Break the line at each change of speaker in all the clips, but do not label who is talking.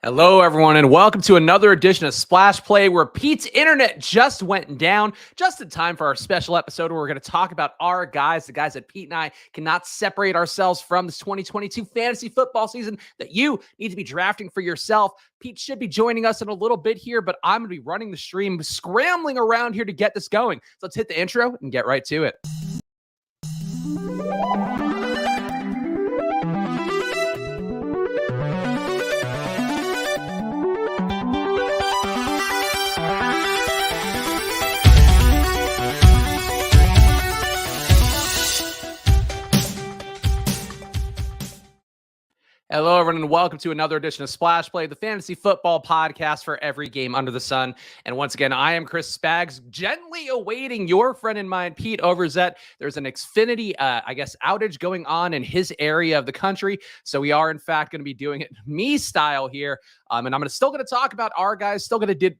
Hello, everyone, and welcome to another edition of Splash Play, where Pete's internet just went down just in time for our special episode where we're going to talk about our guys, the guys that Pete and I cannot separate ourselves from this 2022 fantasy football season that you need to be drafting for yourself. Pete should be joining us in a little bit here, but I'm going to be running the stream, scrambling around here to get this going. So let's hit the intro and get right to it. Hello, everyone, and welcome to another edition of Splash Play, the fantasy football podcast for every game under the sun. And once again, I am Chris Spags, gently awaiting your friend and mine, Pete Overzet. There's an Xfinity, outage going on in his area of the country. So we are, in fact, going to be doing it me style here. And I'm still going to talk about our guys, still did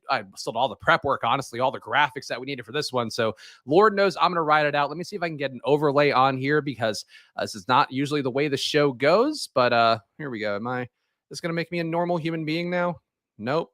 all the prep work, honestly, all the graphics that we needed for this one. So Lord knows I'm going to write it out. Let me see if I can get an overlay on here because this is not usually the way the show goes. But here we go. Am I this going to make me a normal human being now? Nope.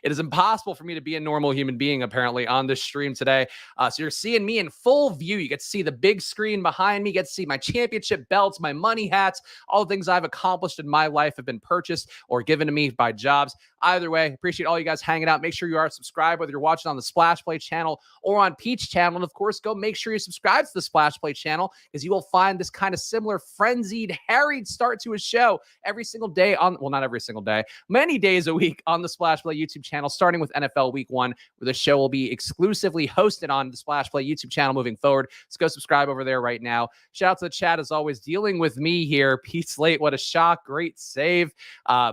It is impossible for me to be a normal human being, apparently, on this stream today. So you're seeing me in full view. You get to see the big screen behind me. You get to see my championship belts, my money hats, all the things I've accomplished in my life have been purchased or given to me by jobs. Either way, appreciate all you guys hanging out. Make sure you are subscribed, whether you're watching on the Splash Play channel or on Pete's channel. And of course, go make sure you subscribe to the Splash Play channel because you will find this kind of similar frenzied, harried start to his show every single day not every single day, many days a week on the Splash Play YouTube channel, starting with NFL Week 1, where the show will be exclusively hosted on the Splash Play YouTube channel moving forward. So go subscribe over there right now. Shout out to the chat, as always, dealing with me here. Pete's late. What a shock. Great save.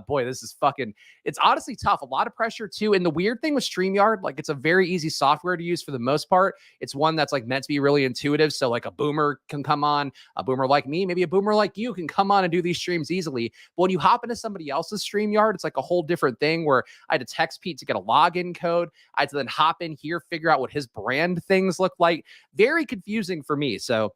Boy, this is it's honestly tough. A lot of pressure, too. And the weird thing with StreamYard, it's a very easy software to use for the most part. It's one that's meant to be really intuitive. So a boomer can come on, a boomer like me, maybe a boomer like you can come on and do these streams easily. But when you hop into somebody else's StreamYard, it's a whole different thing where I had to text Pete to get a login code. I had to then hop in here, figure out what his brand things look like. Very confusing for me. So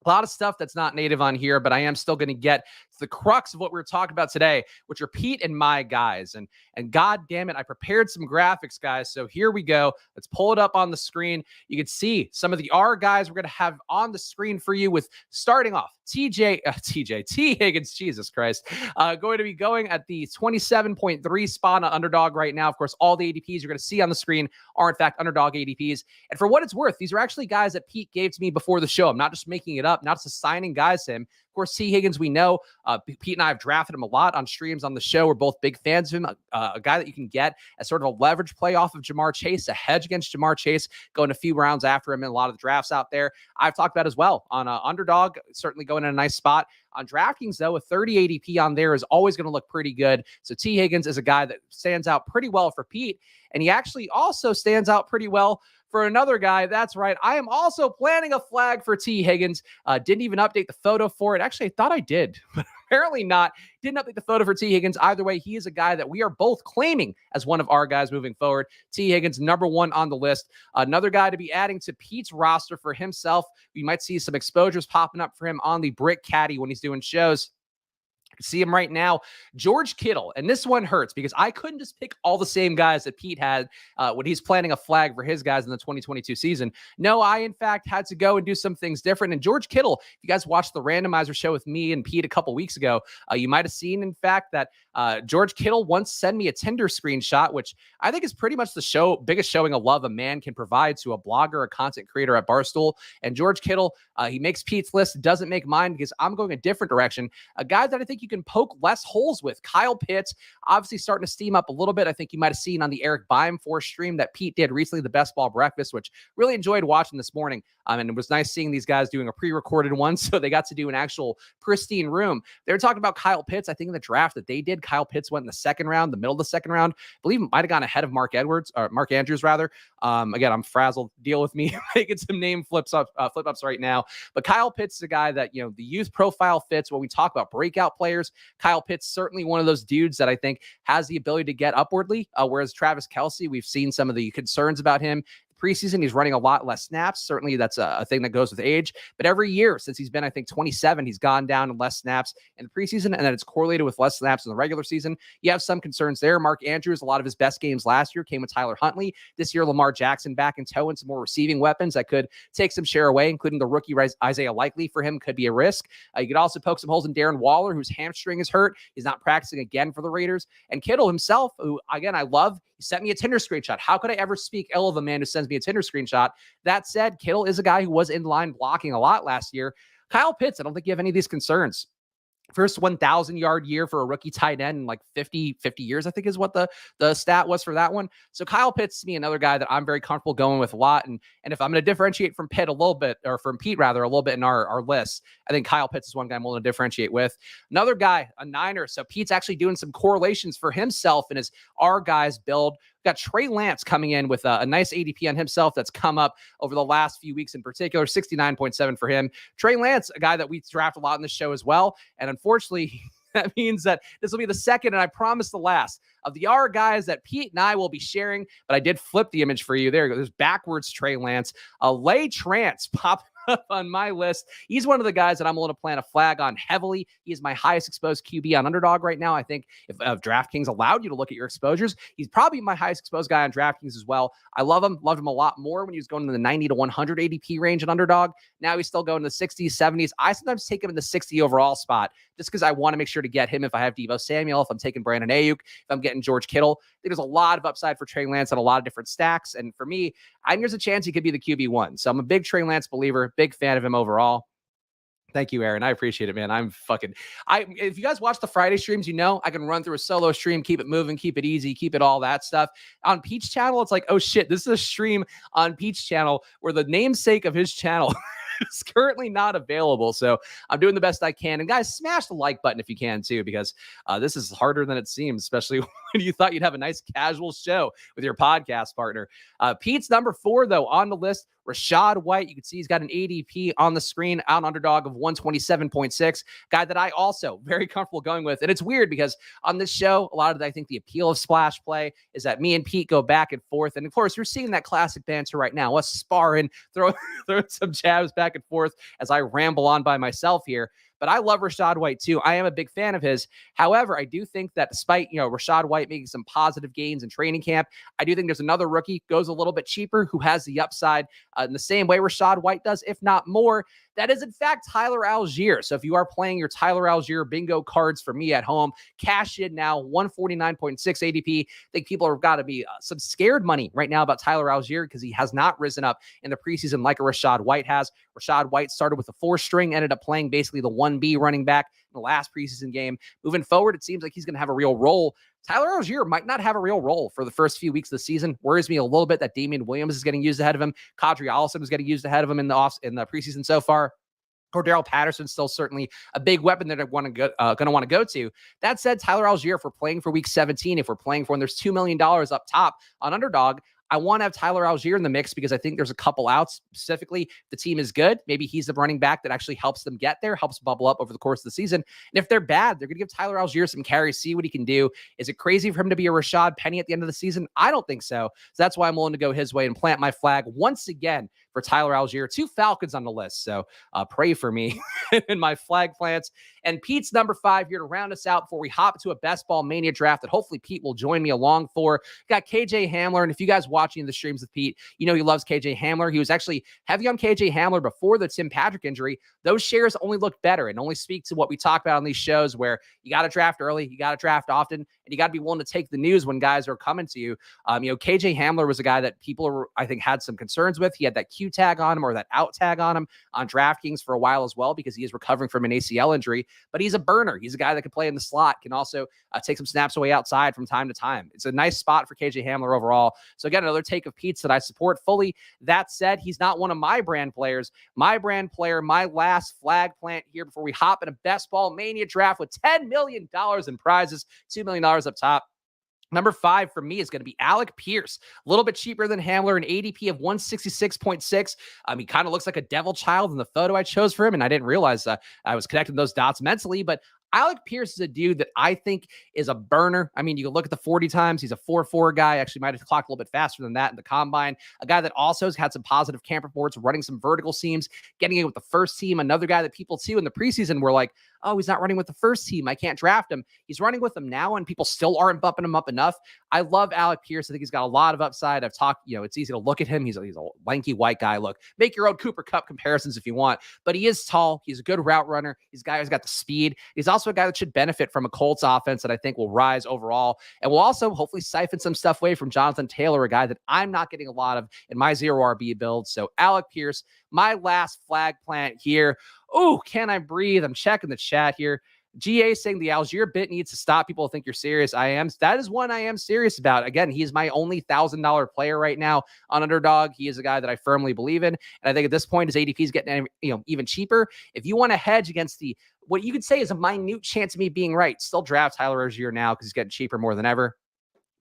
a lot of stuff that's not native on here, but I am still going to get to the crux of what we're talking about today, which are Pete and my guys. And God damn it, I prepared some graphics, guys. So here we go. Let's pull it up on the screen. You can see some of the R guys we're going to have on the screen for you, with starting off T. Higgins, Jesus Christ, going to be going at the 27.3 spot on Underdog right now. Of course, all the ADPs you're going to see on the screen are in fact Underdog ADPs. And for what it's worth, these are actually guys that Pete gave to me before the show. I'm not just making it up, not just assigning guys to him. Of course, T. Higgins, we know. Pete and I have drafted him a lot on streams on the show. We're both big fans of him. A guy that you can get as sort of a leverage play off of Jamar Chase, a hedge against Jamar Chase, going a few rounds after him in a lot of the drafts out there. I've talked about as well on Underdog, certainly going in a nice spot. On DraftKings, though, a 30 ADP on there is always going to look pretty good. So T. Higgins is a guy that stands out pretty well for Pete, and he actually also stands out pretty well for another guy. That's right. I am also planning a flag for T. Higgins. Didn't even update the photo for it. Actually, I thought I did, but apparently not. Didn't update the photo for T. Higgins. Either way, he is a guy that we are both claiming as one of our guys moving forward. T. Higgins, number one on the list. Another guy to be adding to Pete's roster for himself. We might see some exposures popping up for him on the Brick Caddy when he's doing shows. See him right now, George Kittle. And this one hurts because I couldn't just pick all the same guys that Pete had when he's planning a flag for his guys in the 2022 season. No, I, in fact, had to go and do some things different. And George Kittle, if you guys watched the randomizer show with me and Pete a couple weeks ago, you might have seen, in fact, that George Kittle once sent me a Tinder screenshot, which I think is pretty much the biggest showing of love a man can provide to a blogger, a content creator at Barstool. And George Kittle, he makes Pete's list, doesn't make mine because I'm going a different direction. A guy that I think you can poke less holes with. Kyle Pitts, obviously starting to steam up a little bit. I think you might have seen on the Eric Bimeforce stream that Pete did recently, the Best Ball Breakfast, which really enjoyed watching this morning. And it was nice seeing these guys doing a pre-recorded one, so they got to do an actual pristine room. They were talking about Kyle Pitts. I think in the draft that they did, Kyle Pitts went in the second round, the middle of the second round. I believe it might have gone ahead of Mark Andrews rather. Again, I'm frazzled. Deal with me making some name flip ups right now. But Kyle Pitts is a guy that, the youth profile fits. When we talk about breakout players, Kyle Pitts certainly one of those dudes that I think has the ability to get upwardly. Whereas Travis Kelsey, we've seen some of the concerns about him preseason, he's running a lot less snaps. Certainly that's a thing that goes with age. But every year since he's been, I think, 27, he's gone down in less snaps in the preseason, and then it's correlated with less snaps in the regular season. You have some concerns there. Mark Andrews, a lot of his best games last year came with Tyler Huntley. This year, Lamar Jackson back in tow and some more receiving weapons that could take some share away, including the rookie Isaiah Likely for him could be a risk. You could also poke some holes in Darren Waller, whose hamstring is hurt. He's not practicing again for the Raiders. And Kittle himself, who, again, I love, he sent me a Tinder screenshot. How could I ever speak ill of a man who sends me a Tinder screenshot? That said, Kittle is a guy who was in line blocking a lot last year. Kyle Pitts, I don't think you have any of these concerns. First 1,000-yard year for a rookie tight end in like 50 years, I think is what the stat was for that one. So Kyle Pitts to me, another guy that I'm very comfortable going with a lot. And if I'm going to differentiate from Pitt a little bit, or from Pete rather, a little bit in our list, I think Kyle Pitts is one guy I'm willing to differentiate with. Another guy, a Niner. So Pete's actually doing some correlations for himself and his our guys build. Got Trey Lance coming in with a nice ADP on himself that's come up over the last few weeks in particular, 69.7 for him. Trey Lance, a guy that we draft a lot in this show as well. And unfortunately, that means that this will be the second, and I promise the last, of the R guys that Pete and I will be sharing. But I did flip the image for you. There you go. There's backwards Trey Lance. Lay Trance popping up on my list. He's one of the guys that I'm willing to plant a flag on heavily. He is my highest exposed QB on Underdog right now. I think if DraftKings allowed you to look at your exposures, he's probably my highest exposed guy on DraftKings as well. I love him. Loved him a lot more when he was going in the 90 to 100 ADP range on Underdog. Now he's still going to the 60s, 70s. I sometimes take him in the 60 overall spot just because I want to make sure to get him if I have Debo Samuel, if I'm taking Brandon Ayuk, if I'm getting George Kittle. I think there's a lot of upside for Trey Lance on a lot of different stacks. And for me, I think there's a chance he could be the QB1. So I'm a big Trey Lance believer, big fan of him overall. Thank you, Aaron. I appreciate it, man. If you guys watch the Friday streams, you know, I can run through a solo stream, keep it moving, keep it easy, keep it all that stuff. On Pete's channel, it's like, oh shit, this is a stream on Pete's channel where the namesake of his channel is currently not available. So I'm doing the best I can. And guys, smash the like button if you can too, because this is harder than it seems, especially when you thought you'd have a nice casual show with your podcast partner. Pete's number 4, though, on the list, Rashad White. You can see he's got an ADP on the screen, out Underdog of 127.6. Guy that I also very comfortable going with. And it's weird because on this show, a lot of I think the appeal of splash play is that me and Pete go back and forth. And of course, you're seeing that classic banter right now, us sparring, throwing some jabs back and forth as I ramble on by myself here. But I love Rashad White too. I am a big fan of his. However, I do think that despite, Rashad White making some positive gains in training camp, I do think there's another rookie, goes a little bit cheaper, who has the upside in the same way Rashad White does, if not more. That is, in fact, Tyler Algier. So if you are playing your Tyler Algier bingo cards for me at home, cash in now, 149.6 ADP. I think people have got to be some scared money right now about Tyler Algier because he has not risen up in the preseason like a Rashad White has. Rashad White started with a 4-string, ended up playing basically the 1B running back in the last preseason game. Moving forward, it seems like he's going to have a real role. Tyler Algier might not have a real role for the first few weeks of the season. Worries me a little bit that Damian Williams is getting used ahead of him. Kadri Allison is getting used ahead of him in the preseason so far. Cordell Patterson's still certainly a big weapon that I going to want to go to. That said, Tyler Algier, if we're playing for week 17, if we're playing for when there's $2 million up top on Underdog, I want to have Tyler Algier in the mix because I think there's a couple outs. Specifically, the team is good. Maybe he's the running back that actually helps them get there, helps bubble up over the course of the season. And if they're bad, they're going to give Tyler Algier some carries, see what he can do. Is it crazy for him to be a Rashad Penny at the end of the season? I don't think so. So that's why I'm willing to go his way and plant my flag once again for Tyler Algier. 2 Falcons on the list. So pray for me in my flag plants. And Pete's number 5 here to round us out before we hop to a Best Ball Mania draft that hopefully Pete will join me along for. Got KJ Hamler. And if you guys watching the streams with Pete, you know he loves KJ Hamler. He was actually heavy on KJ Hamler before the Tim Patrick injury. Those shares only look better and only speak to what we talk about on these shows where you got to draft early, you got to draft often, and you got to be willing to take the news when guys are coming to you. KJ Hamler was a guy that people I think had some concerns with. He had that Q tag on him or that out tag on him on DraftKings for a while as well because he is recovering from an ACL injury, but he's a burner. He's a guy that can play in the slot, can also take some snaps away outside from time to time. It's a nice spot for KJ Hamler overall. So again, another take of Pete's that I support fully. That said, he's not one of my brand players. My brand player, my last flag plant here before we hop in a Best Ball Mania draft with $10 million in prizes, $2 million up top. Number 5 for me is going to be Alec Pierce. A little bit cheaper than Hamler, an ADP of 166.6. He kind of looks like a devil child in the photo I chose for him, and I didn't realize I was connecting those dots mentally, but Alec Pierce is a dude that I think is a burner. I mean, you can look at the 40 times. He's a 4.4 guy. Actually might have clocked a little bit faster than that in the combine. A guy that also has had some positive camp reports, running some vertical seams, getting it with the first team. Another guy that people too in the preseason were like, oh, he's not running with the first team, I can't draft him. He's running with them now, and people still aren't bumping him up enough. I love Alec Pierce. I think he's got a lot of upside. I've talked, it's easy to look at him. He's a lanky white guy. Look, make your own Cooper Kupp comparisons if you want, but he is tall. He's a good route runner. He's a guy who's got the speed. He's also a guy that should benefit from a Colts offense that I think will rise overall, and will also hopefully siphon some stuff away from Jonathan Taylor, a guy that I'm not getting a lot of in my zero RB build. So Alec Pierce, my last flag plant here. Oh, can I breathe? I'm checking the chat here. GA saying the Algier bit needs to stop. People think you're serious. I am. That is one I am serious about. Again, he's my only $1,000 player right now on Underdog. He is a guy that I firmly believe in. And I think at this point, his ADP is getting even cheaper. If you want to hedge against what you could say is a minute chance of me being right, still draft Tyler Algier now because he's getting cheaper more than ever.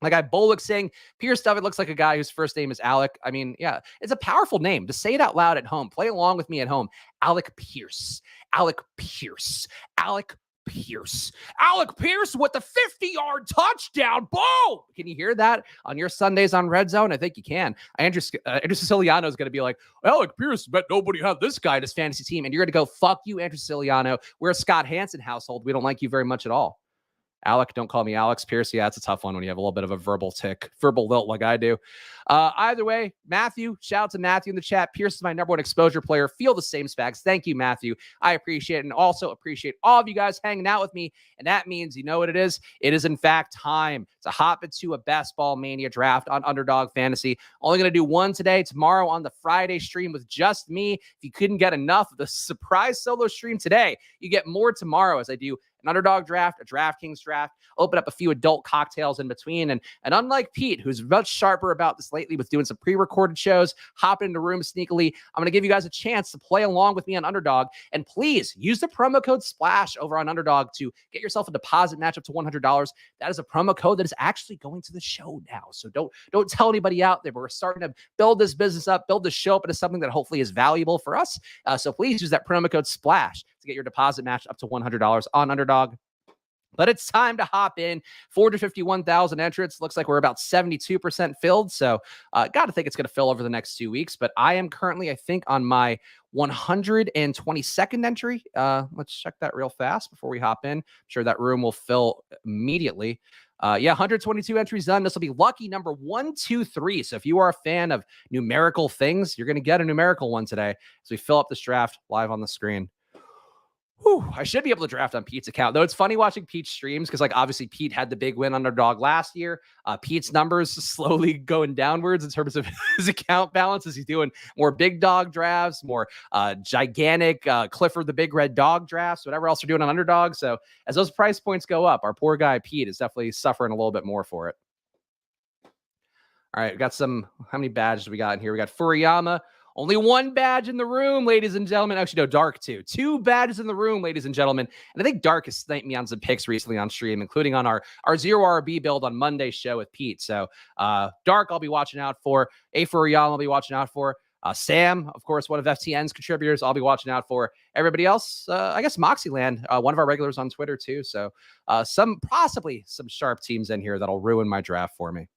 My guy Bullock saying, Pierce David looks like a guy whose first name is Alec. I mean, yeah, it's a powerful name. To say it out loud at home. Play along with me at home. Alec Pierce. Alec Pierce. Alec Pierce. Alec Pierce with the 50-yard touchdown. Boom! Can you hear that on your Sundays on Red Zone? I think you can. Andrew Siciliano is going to be like, Alec Pierce, bet nobody had this guy in his fantasy team. And you're going to go, fuck you, Andrew Siciliano. We're a Scott Hansen household. We don't like you very much at all. Alec, don't call me Alex Pierce. Yeah, it's a tough one when you have a little bit of a verbal lilt like I do. Either way, Matthew, shout out to Matthew in the chat. Pierce is my number one exposure player. Feel the same, Spags. Thank you, Matthew. I appreciate it, and also appreciate all of you guys hanging out with me. And that means, you know what it is? It is, in fact, time to hop into a Best Ball Mania draft on Underdog Fantasy. Only going to do one today. Tomorrow on the Friday stream with just me. If you couldn't get enough of the surprise solo stream today, you get more tomorrow as I do an Underdog draft, a DraftKings draft, open up a few adult cocktails in between. And unlike Pete, who's much sharper about this lately with doing some pre-recorded shows, hopping into rooms sneakily, I'm going to give you guys a chance to play along with me on Underdog. And please use the promo code SPLASH over on Underdog to get yourself a deposit match up to $100. That is a promo code that is actually going to the show now. So don't tell anybody out there, but we're starting to build this business up, build this show up into something that hopefully is valuable for us. So please use that promo code SPLASH to get your deposit match up to $100 on Underdog. But it's time to hop in. 451,000 entrants. Looks like we're about 72% filled. So got to think it's going to fill over the next 2 weeks. But I am currently, I think, on my 122nd entry. Let's check that real fast before we hop in. I'm sure that room will fill immediately. 122 entries done. This will be lucky number 123. So if you are a fan of numerical things, you're going to get a numerical one today as we fill up this draft live on the screen. Whew, I should be able to draft on Pete's account, though. It's funny watching Pete's streams because, obviously Pete had the big win Underdog last year. Pete's numbers slowly going downwards in terms of his account balance as he's doing more big dog drafts, more gigantic Clifford the Big Red Dog drafts, whatever else they're doing on Underdog. So as those price points go up, our poor guy Pete is definitely suffering a little bit more for it. All right, we got how many badges do we got in here? We got Furiyama. Only one badge in the room, ladies and gentlemen. Actually, no, Dark too. 2 badges in the room, ladies and gentlemen. And I think Dark has sniped me on some picks recently on stream, including on our Zero RB build on Monday's show with Pete. So Dark, I'll be watching out for. A Furiyama, I'll be watching out for. Sam, of course, one of FTN's contributors, I'll be watching out for. Everybody else, I guess Moxieland, one of our regulars on Twitter too. So possibly some sharp teams in here that'll ruin my draft for me.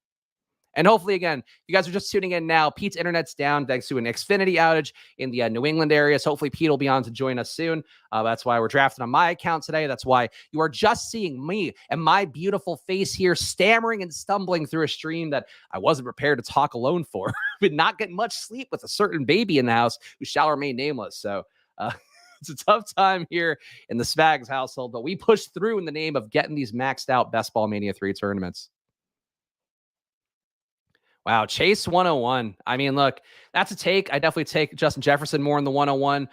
And hopefully, again, if you guys are just tuning in now, Pete's internet's down thanks to an Xfinity outage in the New England areas. Hopefully, Pete will be on to join us soon. That's why we're drafting on my account today. That's why you are just seeing me and my beautiful face here stammering and stumbling through a stream that I wasn't prepared to talk alone for. But not getting much sleep with a certain baby in the house who shall remain nameless. So it's a tough time here in the Spags household, but we push through in the name of getting these maxed out Best Ball Mania 3 tournaments. Wow, Chase 101. I mean, look, that's a take. I definitely take Justin Jefferson more in the 101.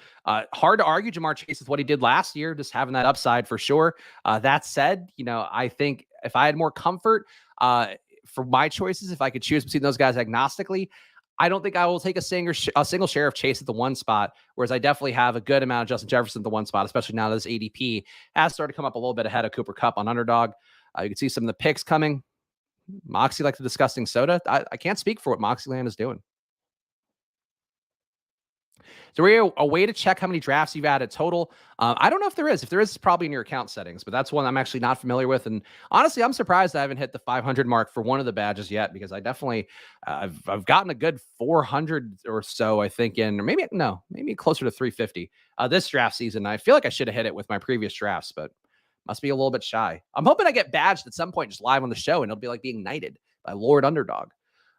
Hard to argue Jamar Chase with what he did last year, just having that upside for sure. That said, I think if I had more comfort for my choices, if I could choose between those guys agnostically, I don't think I will take a single share of Chase at the 1 spot, whereas I definitely have a good amount of Justin Jefferson at the 1 spot, especially now that this ADP has started to come up a little bit ahead of Cooper Kupp on Underdog. You can see some of the picks coming. Moxie like the disgusting soda. I can't speak for what Moxieland is doing. So we're a way to check how many drafts you've added total. I don't know if there is. If there is, it's probably in your account settings, but that's one I'm actually not familiar with. And honestly, I'm surprised I haven't hit the 500 mark for one of the badges yet, because I definitely, I've gotten a good 400 or so, I think, in, or maybe closer to 350 this draft season. I feel like I should have hit it with my previous drafts, but must be a little bit shy. I'm hoping I get badged at some point just live on the show, and it'll be like being knighted by Lord Underdog.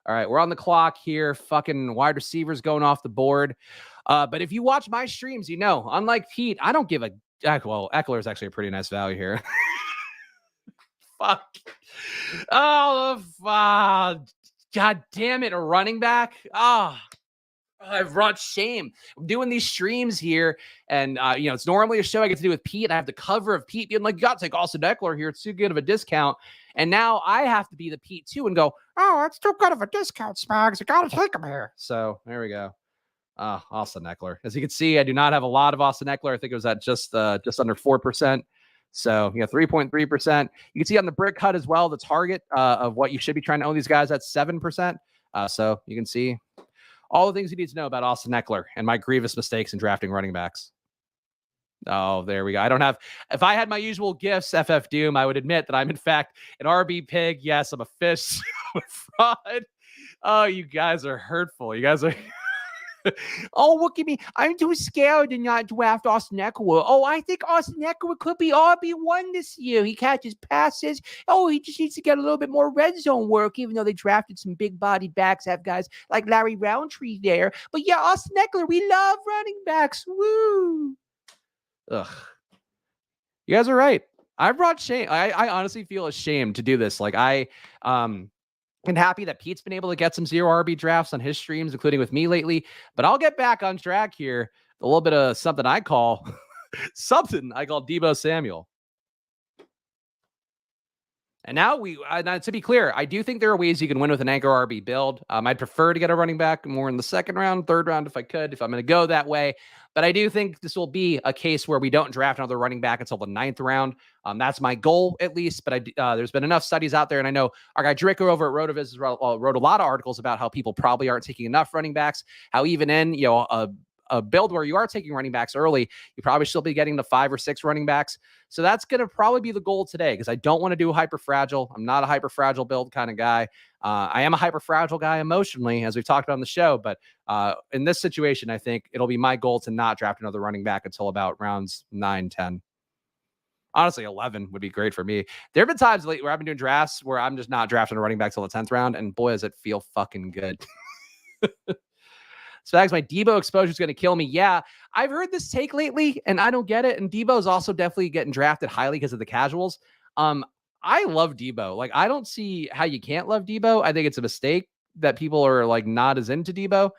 All right, we're on the clock here. Fucking wide receivers going off the board. But if you watch my streams, you know, unlike Pete, I don't give a... Well, Eckler is actually a pretty nice value here. Fuck. Oh, God damn it, a running back? I've brought shame. I'm doing these streams here, and it's normally a show I get to do with Pete. I have the cover of Pete being like, "You got to take Austin Eckler here. It's too good of a discount." And now I have to be the Pete too and go, "Oh, it's too good of a discount, Spags. You got to take him here." So there we go. Austin Eckler. As you can see, I do not have a lot of Austin Eckler. I think it was at just under 4%. So 3.3%. You can see on the brick cut as well, the target of what you should be trying to own these guys at 7%. So you can see all the things you need to know about Austin Eckler and my grievous mistakes in drafting running backs. Oh, there we go. If I had my usual gifts, FF Doom, I would admit that I'm in fact an RB pig. Yes, I'm a fish with fraud. Oh, you guys are hurtful. You guys are... Oh, look at me. I'm too scared to not draft Austin Eckler. Oh, I think Austin Eckler could be RB1 this year. He catches passes. Oh, he just needs to get a little bit more red zone work, even though they drafted some big-bodied backs, have guys like Larry Roundtree there. But yeah, Austin Eckler, we love running backs. Woo! Ugh. You guys are right. I brought shame. I honestly feel ashamed to do this. Like, I'm happy that Pete's been able to get some 0 RB drafts on his streams, including with me lately. But I'll get back on track here. A little bit of something I call Debo Samuel. And now to be clear, I do think there are ways you can win with an anchor RB build. I'd prefer to get a running back more in the second round, third round if I could, if I'm going to go that way. But I do think this will be a case where we don't draft another running back until the 9th round. That's my goal, at least. But there's been enough studies out there, and I know our guy Dricker over at Rotoviz wrote a lot of articles about how people probably aren't taking enough running backs, how even in a build where you are taking running backs early, you probably still be getting to 5 or 6 running backs. So that's going to probably be the goal today, because I don't want to do hyper fragile. I'm not a hyper fragile build kind of guy. I am a hyper fragile guy emotionally, as we've talked about on the show. But in this situation, I think it'll be my goal to not draft another running back until about rounds 9, 10. Honestly, 11 would be great for me. There have been times lately where I've been doing drafts where I'm just not drafting a running back till the 10th round. And boy, does it feel fucking good. Spags, my Debo exposure is going to kill me. Yeah, I've heard this take lately, and I don't get it. And Debo's also definitely getting drafted highly because of the casuals. I love Debo. Like, I don't see how you can't love Debo. I think it's a mistake that people are like not as into Debo.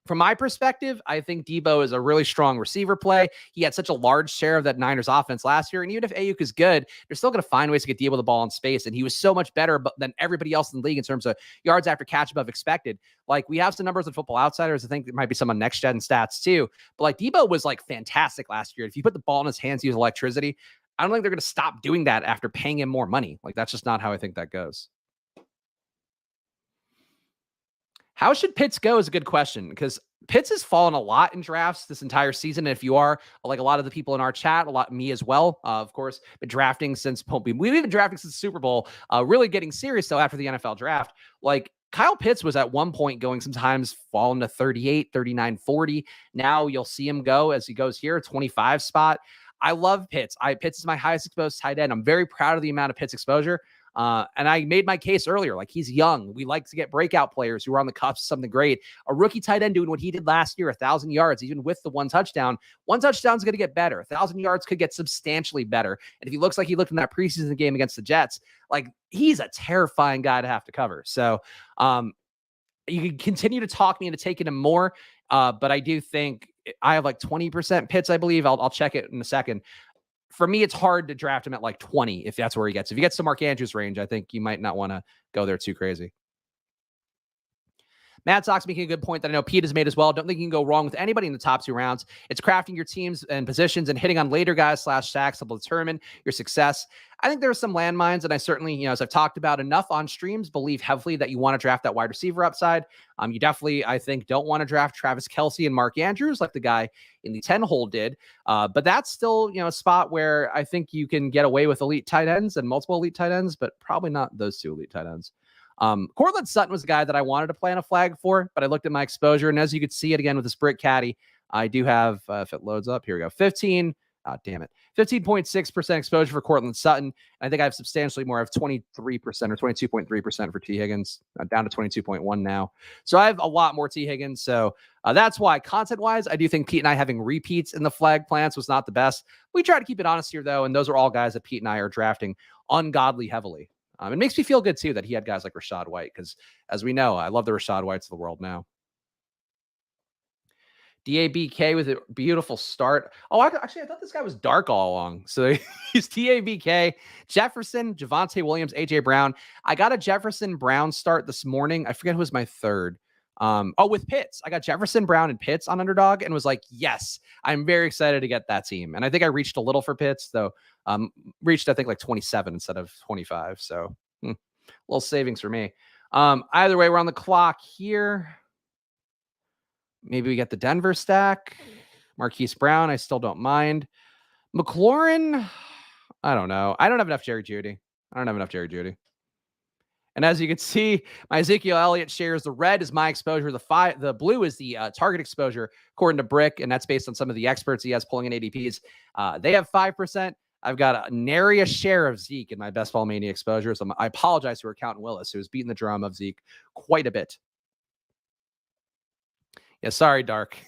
From my perspective, I think Debo is a really strong receiver play. He had such a large share of that Niners offense last year. And even if Ayuk is good, they're still going to find ways to get Debo the ball in space. And he was so much better than everybody else in the league in terms of yards after catch above expected. Like, we have some numbers in Football Outsiders. I think there might be some on Next Gen stats too. But like, Debo was like fantastic last year. If you put the ball in his hands, use electricity. I don't think they're going to stop doing that after paying him more money. Like, that's just not how I think that goes. How should Pitts go is a good question, because Pitts has fallen a lot in drafts this entire season. And if you are like a lot of the people in our chat, me as well, of course, been drafting since we've been drafting since the Super Bowl, really getting serious though after the NFL draft. Like, Kyle Pitts was at one point going sometimes falling to 38, 39, 40. Now you'll see him go as he goes here, 25 spot. I love Pitts. Pitts is my highest exposed tight end. I'm very proud of the amount of Pitts exposure. And I made my case earlier, like, he's young. We like to get breakout players who are on the cusp of something great. A rookie tight end doing what he did last year, 1,000 yards, even with the one touchdown. One touchdown's going to get better. 1,000 yards could get substantially better. And if he looks like he looked in that preseason game against the Jets, like, he's a terrifying guy to have to cover. So you can continue to talk me into taking him more. But I do think I have like 20% Pitts, I believe. I'll check it in a second. For me, it's hard to draft him at like 20 if that's where he gets. If he gets to Mark Andrews range, I think you might not want to go there too crazy. Mad Sox making a good point that I know Pete has made as well. Don't think you can go wrong with anybody in the top 2 rounds. It's crafting your teams and positions and hitting on later guys / stacks that will determine your success. I think there are some landmines, and I certainly, as I've talked about enough on streams, believe heavily that you want to draft that wide receiver upside. You definitely, I think, don't want to draft Travis Kelsey and Mark Andrews like the guy in the 10 hole did. But that's still, a spot where I think you can get away with elite tight ends and multiple elite tight ends, but probably not those 2 elite tight ends. Cortland Sutton was a guy that I wanted to plant a flag for, but I looked at my exposure, and as you could see it again with this brick caddy, I do have, if it loads up, here we go, 15.6% exposure for Cortland Sutton. I think I have substantially more. I have 23% or 22.3% for T. Higgins, down to 22.1 now. So I have a lot more T. Higgins. So that's why, content-wise, I do think Pete and I having repeats in the flag plants was not the best. We try to keep it honest here, though, and those are all guys that Pete and I are drafting ungodly heavily. It makes me feel good, too, that he had guys like Rashad White, because, as we know, I love the Rashad Whites of the world now. DABK with a beautiful start. Oh, actually, I thought this guy was dark all along. So he's DABK, Jefferson, Javonte Williams, AJ Brown. I got a Jefferson Brown start this morning. I forget who was my third. With Pitts. I got Jefferson, Brown, and Pitts on Underdog and was like, yes, I'm very excited to get that team. And I think I reached a little for Pitts, though. Reached, I think, like 27 instead of 25. So a little savings for me. Either way, we're on the clock here. Maybe we get the Denver stack. Marquise Brown, I still don't mind. McLaurin, I don't know. I don't have enough Jerry Jeudy. And as you can see, my Ezekiel Elliott shares. The red is my exposure. The blue is the target exposure, according to Brick, and that's based on some of the experts he has pulling in ADPs. They have 5%. I've got a nary a share of Zeke in my Best Ball Mania exposure. So I apologize to our accountant Willis, who has beaten the drum of Zeke quite a bit. Yeah, sorry, Dark.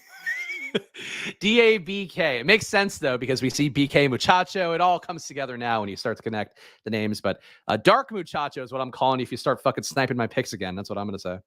DABK. It makes sense, though, because we see BK Muchacho. It all comes together now when you start to connect the names. But Dark Muchacho is what I'm calling you if you start fucking sniping my picks again. That's what I'm going to say.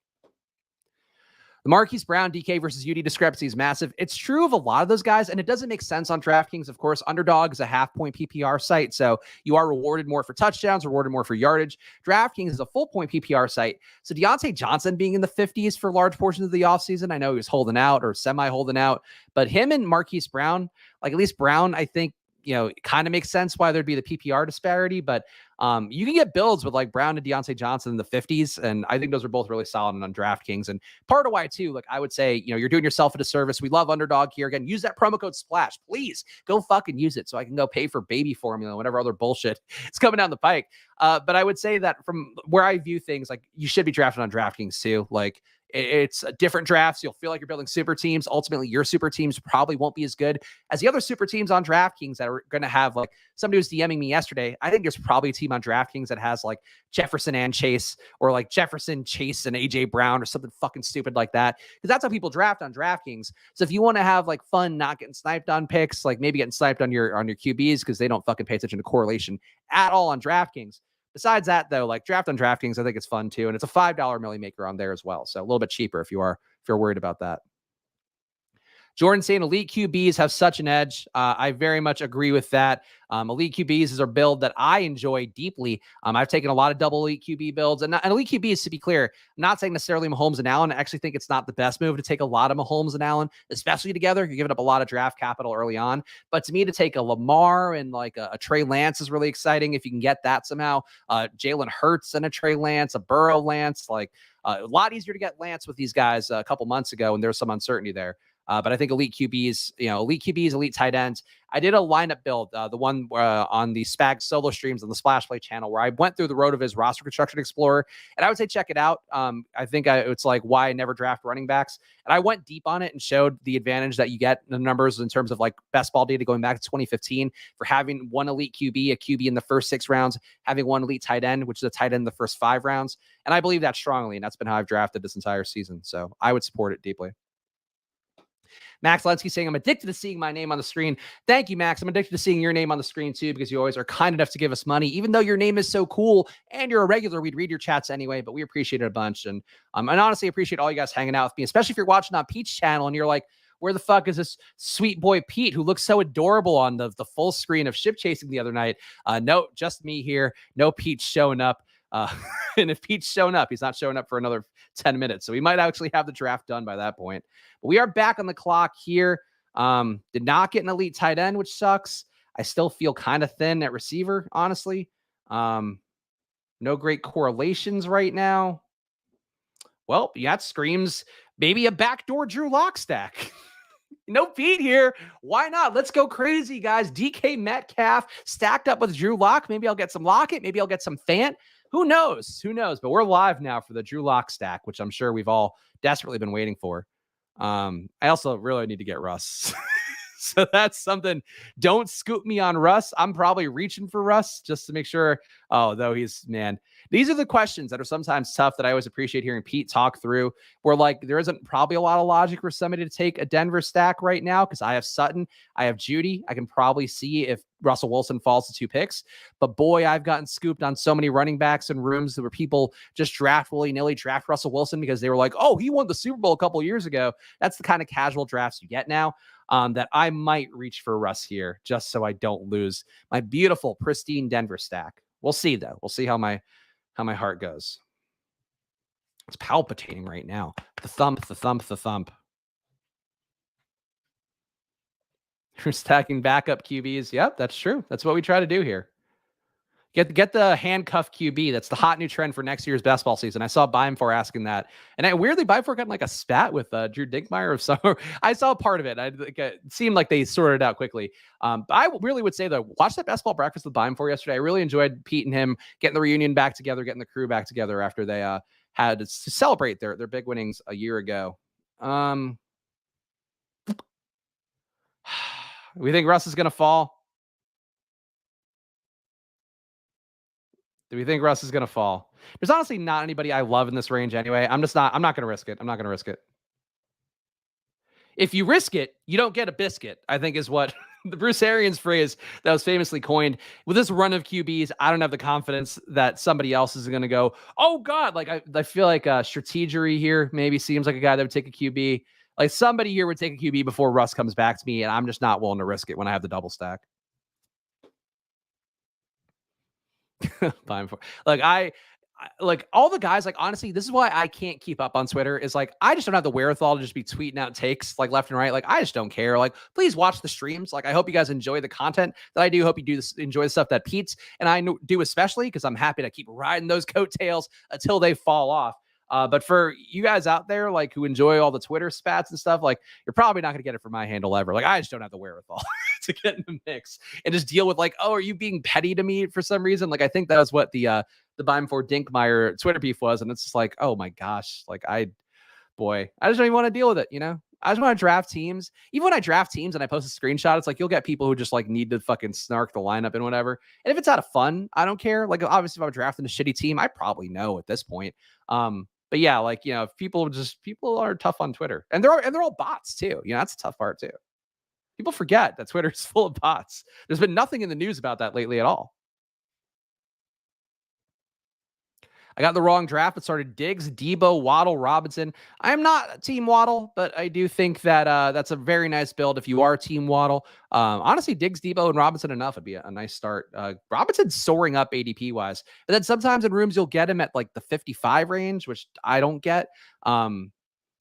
The Marquise Brown, DK versus UD discrepancy is massive. It's true of a lot of those guys, and it doesn't make sense on DraftKings. Of course, Underdog is a half-point PPR site, so you are rewarded more for touchdowns, rewarded more for yardage. DraftKings is a full-point PPR site. So Deontay Johnson being in the 50s for large portions of the offseason, I know he was holding out or semi-holding out, but him and Marquise Brown, like at least Brown, I think, it kind of makes sense why there'd be the PPR disparity, but you can get builds with like Brown and Deontay Johnson in the 50s. And I think those are both really solid on DraftKings. And part of why too, like I would say, you're doing yourself a disservice. We love Underdog here. Again, use that promo code SPLASH, please go fucking use it so I can go pay for baby formula, whatever other bullshit is coming down the pike. But I would say that from where I view things, like you should be drafted on DraftKings too. Like it's different drafts. You'll feel like you're building super teams. Ultimately, your super teams probably won't be as good as the other super teams on DraftKings that are going to have, like, somebody was DMing me yesterday. I think there's probably a team on DraftKings that has like Jefferson and Chase, or like Jefferson, Chase, and AJ Brown, or something fucking stupid like that. Because that's how people draft on DraftKings. So if you want to have like fun, not getting sniped on picks, like maybe getting sniped on your QBs because they don't fucking pay attention to correlation at all on DraftKings. Besides that, though, like draft on DraftKings, I think it's fun too. And it's a $5 milli maker on there as well. So a little bit cheaper if you're worried about that. Jordan saying elite QBs have such an edge. I very much agree with that. Elite QBs is a build that I enjoy deeply. I've taken a lot of double elite QB builds, and elite QBs, to be clear, I'm not saying necessarily Mahomes and Allen. I actually think it's not the best move to take a lot of Mahomes and Allen, especially together. You're giving up a lot of draft capital early on. But to me, to take a Lamar and like a Trey Lance is really exciting if you can get that somehow. Jalen Hurts and a Trey Lance, a Burrow Lance, like a lot easier to get Lance with these guys a couple months ago, and there's some uncertainty there. But I think elite QBs, elite tight ends. I did a lineup build, the one on the Spags solo streams on the Splash Play channel, where I went through the road of his roster construction explorer, and I would say check it out. I think it's like why I never draft running backs, and I went deep on it and showed the advantage that you get in the numbers in terms of like best ball data going back to 2015 for having one elite QB, a QB in the first 6 rounds, having one elite tight end, which is a tight end in the first 5 rounds, and I believe that strongly, and that's been how I've drafted this entire season. So I would support it deeply. Max Lensky saying, I'm addicted to seeing my name on the screen. Thank you, Max. I'm addicted to seeing your name on the screen too, because you always are kind enough to give us money. Even though your name is so cool and you're a regular, we'd read your chats anyway, but we appreciate it a bunch. And honestly appreciate all you guys hanging out with me, especially if you're watching on Pete's channel and you're like, where the fuck is this sweet boy Pete who looks so adorable on the full screen of ship chasing the other night? No, just me here. No Pete showing up. And if Pete's showing up, he's not showing up for another 10 minutes. So we might actually have the draft done by that point. But we are back on the clock here. Did not get an elite tight end, which sucks. I still feel kind of thin at receiver, honestly. No great correlations right now. Well, yeah, it screams maybe a backdoor Drew Lock stack. No Pete here. Why not? Let's go crazy, guys. DK Metcalf stacked up with Drew Lock. Maybe I'll get some Lockett. Maybe I'll get some Fant. Who knows? Who knows? But we're live now for the Drew Lock stack, which I'm sure we've all desperately been waiting for. I also really need to get Russ. So that's something. Don't scoop me on Russ. I'm probably reaching for Russ just to make sure. Oh, though man, these are the questions that are sometimes tough that I always appreciate hearing Pete talk through, where like there isn't probably a lot of logic for somebody to take a Denver stack right now because I have Sutton, I have Judy. I can probably see if Russell Wilson falls to 2 picks. But boy, I've gotten scooped on so many running backs and rooms where people just draft willy-nilly draft Russell Wilson because they were like, oh, he won the Super Bowl a couple years ago. That's the kind of casual drafts you get now. That I might reach for Russ here just so I don't lose my beautiful, pristine Denver stack. We'll see, though. We'll see how my heart goes. It's palpitating right now. The thump, the thump, the thump. You're stacking backup QBs. Yep, that's true. That's what we try to do here. Get the handcuff QB. That's the hot new trend for next year's basketball season. I saw Bime4 asking that. And weirdly, Bime4 got like a spat with Drew Dinkmeyer of summer. I saw part of it. It seemed like they sorted it out quickly. But I really would say, though, watch that basketball breakfast with Bime4 yesterday. I really enjoyed Pete and him getting the reunion back together, getting the crew back together after they had to celebrate their big winnings a year ago. We think Russ is going to fall? Do we think Russ is going to fall? There's honestly not anybody I love in this range anyway. I'm not going to risk it. I'm not going to risk it. If you risk it, you don't get a biscuit, I think is what the Bruce Arians phrase that was famously coined. With this run of QBs, I don't have the confidence that somebody else is going to go, oh God, like I feel like Strategery here maybe seems like a guy that would take a QB. Like somebody here would take a QB before Russ comes back to me, and I'm just not willing to risk it when I have the double stack. Like all the guys, like honestly, this is why I can't keep up on Twitter is like, I just don't have the wherewithal to just be tweeting out takes like left and right. Like, I just don't care. Like, please watch the streams. Like, I hope you guys enjoy the content that I do. Hope you enjoy the stuff that Pete's and I do, especially because I'm happy to keep riding those coattails until they fall off. But for you guys out there, like who enjoy all the Twitter spats and stuff, like you're probably not going to get it from my handle ever. Like I just don't have the wherewithal to get in the mix and just deal with like, oh, are you being petty to me for some reason? Like I think that was what the Bime4 Dinkmeyer Twitter beef was, and it's just like, oh my gosh, like I just don't even want to deal with it. You know, I just want to draft teams. Even when I draft teams and I post a screenshot, it's like you'll get people who just like need to fucking snark the lineup and whatever. And if it's out of fun, I don't care. Like obviously, if I'm drafting a shitty team, I probably know at this point. But yeah, like, you know, people are tough on Twitter and they're all bots too. You know, that's a tough part too. People forget that Twitter is full of bots. There's been nothing in the news about that lately at all. I got the wrong draft. It started Diggs, Debo, Waddle, Robinson. I'm not Team Waddle, but I do think that that's a very nice build if you are Team Waddle. Honestly, Diggs, Debo, and Robinson enough would be a nice start. Robinson's soaring up ADP-wise. But then sometimes in rooms, you'll get him at like the 55 range, which I don't get.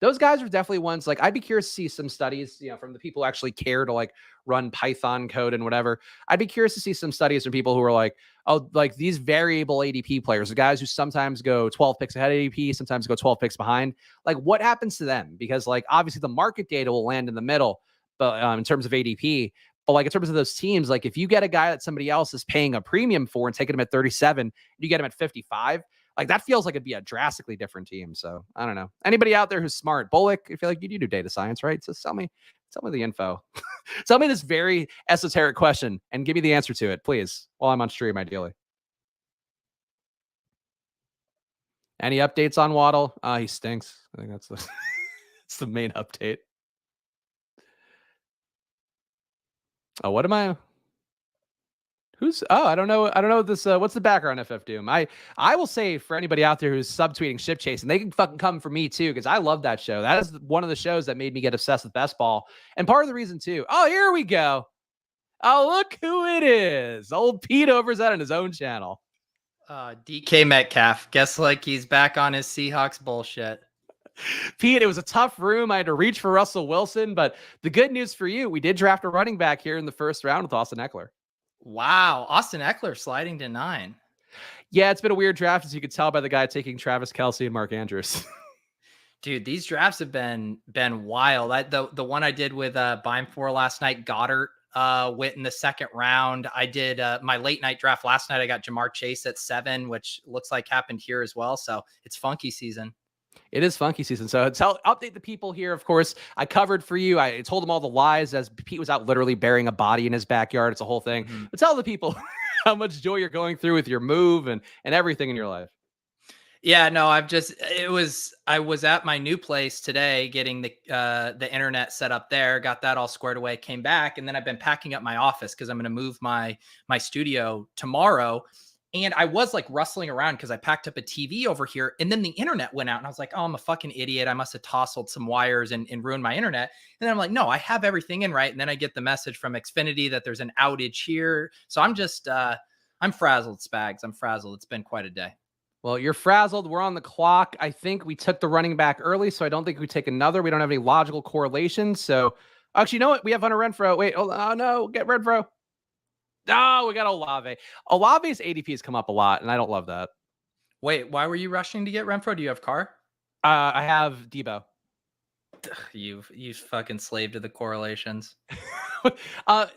Those guys are definitely ones like I'd be curious to see some studies, you know, from the people who actually care to like run Python code and whatever. I'd be curious to see some studies from people who are like, oh, like these variable ADP players, the guys who sometimes go 12 picks ahead of ADP, sometimes go 12 picks behind. Like what happens to them? Because like obviously the market data will land in the middle, but in terms of ADP, but like in terms of those teams, like if you get a guy that somebody else is paying a premium for and taking him at 37, you get him at 55. Like that feels like it'd be a drastically different team. So I don't know. Anybody out there who's smart, Bullock, I feel like you do data science, right? So tell me the info. Tell me this very esoteric question and give me the answer to it, please, while I'm on stream, ideally. Any updates on Waddle? He stinks. I think that's it's the main update. Oh, what am I? I don't know this. What's the background FF Doom? I will say for anybody out there who's subtweeting ship chasing, they can fucking come for me too, because I love that show. That is one of the shows that made me get obsessed with best ball. And part of the reason too. Oh, here we go. Oh, look who it is. Old Pete Overzet on his own channel.
DK Metcalf. Guess like he's back on his Seahawks bullshit.
Pete, it was a tough room. I had to reach for Russell Wilson, but the good news for you, we did draft a running back here in the first round with Austin Eckler.
Wow. Austin Eckler sliding to 9.
Yeah, it's been a weird draft, as you could tell by the guy taking Travis Kelsey and Mark Andrews.
Dude, these drafts have been wild. The one I did with Bime for last night, Goddard went in the second round. I did my late night draft last night. I got Jamar Chase at 7, which looks like happened here as well. So it's funky season.
It is funky season. So update the people here. Of course, I covered for you. I told them all the lies as Pete was out literally burying a body in his backyard. It's a whole thing. Mm-hmm. But tell the people how much joy you're going through with your move and everything in your life.
Yeah, no, I was at my new place today getting the internet set up there, got that all squared away, came back, and then I've been packing up my office because I'm going to move my studio tomorrow. And I was like rustling around because I packed up a TV over here, and then the internet went out, and I was like, oh, I'm a fucking idiot. I must have tousled some wires and ruined my internet. And then I'm like, no, I have everything in right. And then I get the message from Xfinity that there's an outage here. So I'm just, I'm frazzled, Spags. I'm frazzled. It's been quite a day.
Well, you're frazzled. We're on the clock. I think we took the running back early, so I don't think we take another. We don't have any logical correlations. So, actually, you know what? We have Hunter Renfrow. Wait, oh no, get Renfrow. Oh, we got Olave. Olave's ADP has come up a lot, and I don't love that.
Wait, why were you rushing to get Renfrow? Do you have Carr?
I have Debo.
You fucking slave to the correlations.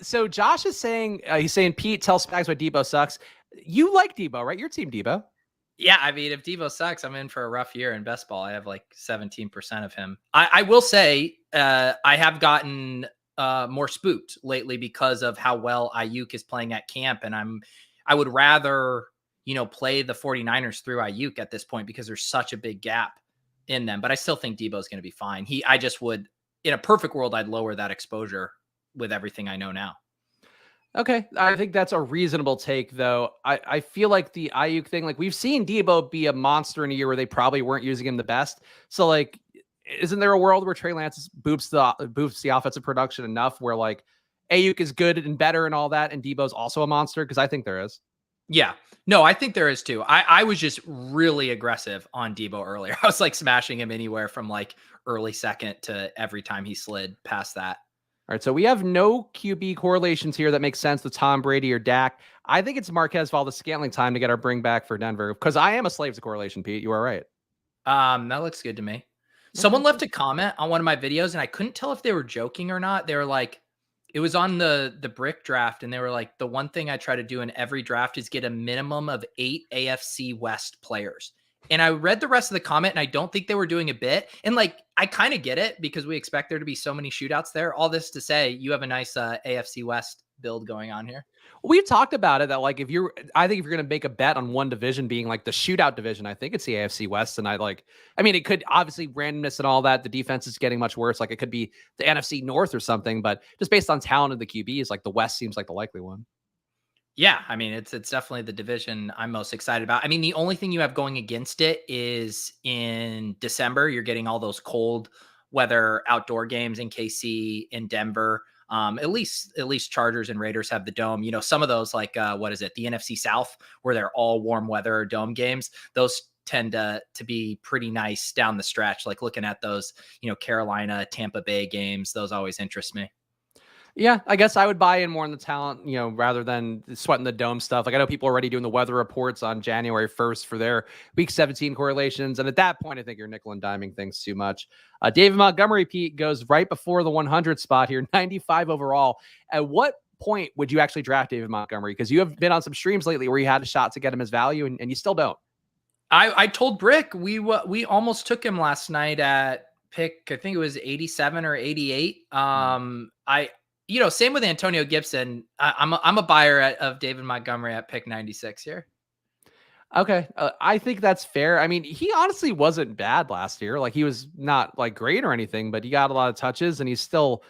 So Josh is saying, he's saying, Pete, tell Spags why Debo sucks. You like Debo, right? Your team Debo.
Yeah, I mean, if Debo sucks, I'm in for a rough year in best ball. I have like 17% of him. I will say I have gotten more spooked lately because of how well Ayuk is playing at camp. And I would rather, play the 49ers through Ayuk at this point because there's such a big gap in them. But I still think Debo's going to be fine. I just would, in a perfect world, I'd lower that exposure with everything I know now.
Okay. I think that's a reasonable take, though. I feel like the Ayuk thing, like we've seen Debo be a monster in a year where they probably weren't using him the best. So like, isn't there a world where Trey Lance boosts the offensive production enough where like Ayuk is good and better and all that, and Debo's also a monster? Because I think there is.
Yeah. No, I think there is too. I was just really aggressive on Debo earlier. I was like smashing him anywhere from like early second to every time he slid past that.
All right, so we have no QB correlations here that makes sense with Tom Brady or Dak. I think it's Marquez Valdes-Scantling time to get our bring back for Denver because I am a slave to correlation, Pete. You are right.
That looks good to me. Someone left a comment on one of my videos, and I couldn't tell if they were joking or not. They were like, it was on the brick draft, and they were like, the one thing I try to do in every draft is get a minimum of 8 AFC West players. And I read the rest of the comment, and I don't think they were doing a bit. And like, I kind of get it because we expect there to be so many shootouts there. All this to say, you have a nice AFC West build going on here.
We've talked about it that like I think if you're going to make a bet on one division being like the shootout division, I think it's the AFC West. And it could obviously randomness and all that. The defense is getting much worse. Like it could be the NFC North or something, but just based on talent of the QBs, like the West seems like the likely one.
Yeah, I mean, it's definitely the division I'm most excited about. I mean, the only thing you have going against it is in December, you're getting all those cold weather outdoor games in KC, in Denver. At least Chargers and Raiders have the dome. Some of those like what is it? The NFC South, where they're all warm weather dome games. Those tend to be pretty nice down the stretch. Like looking at those, Carolina, Tampa Bay games, those always interest me.
Yeah, I guess I would buy in more on the talent, rather than sweating the dome stuff. Like I know people are already doing the weather reports on January 1st for their week 17 correlations. And at that point, I think you're nickel and diming things too much. David Montgomery, Pete, goes right before the 100 spot here, 95 overall. At what point would you actually draft David Montgomery? Because you have been on some streams lately where you had a shot to get him his value and you still don't.
I told Brick, we almost took him last night at pick, I think it was 87 or 88. Same with Antonio Gibson. I'm a buyer of David Montgomery at pick 96 here.
Okay. I think that's fair. I mean, he honestly wasn't bad last year. Like he was not like great or anything, but he got a lot of touches and he's still,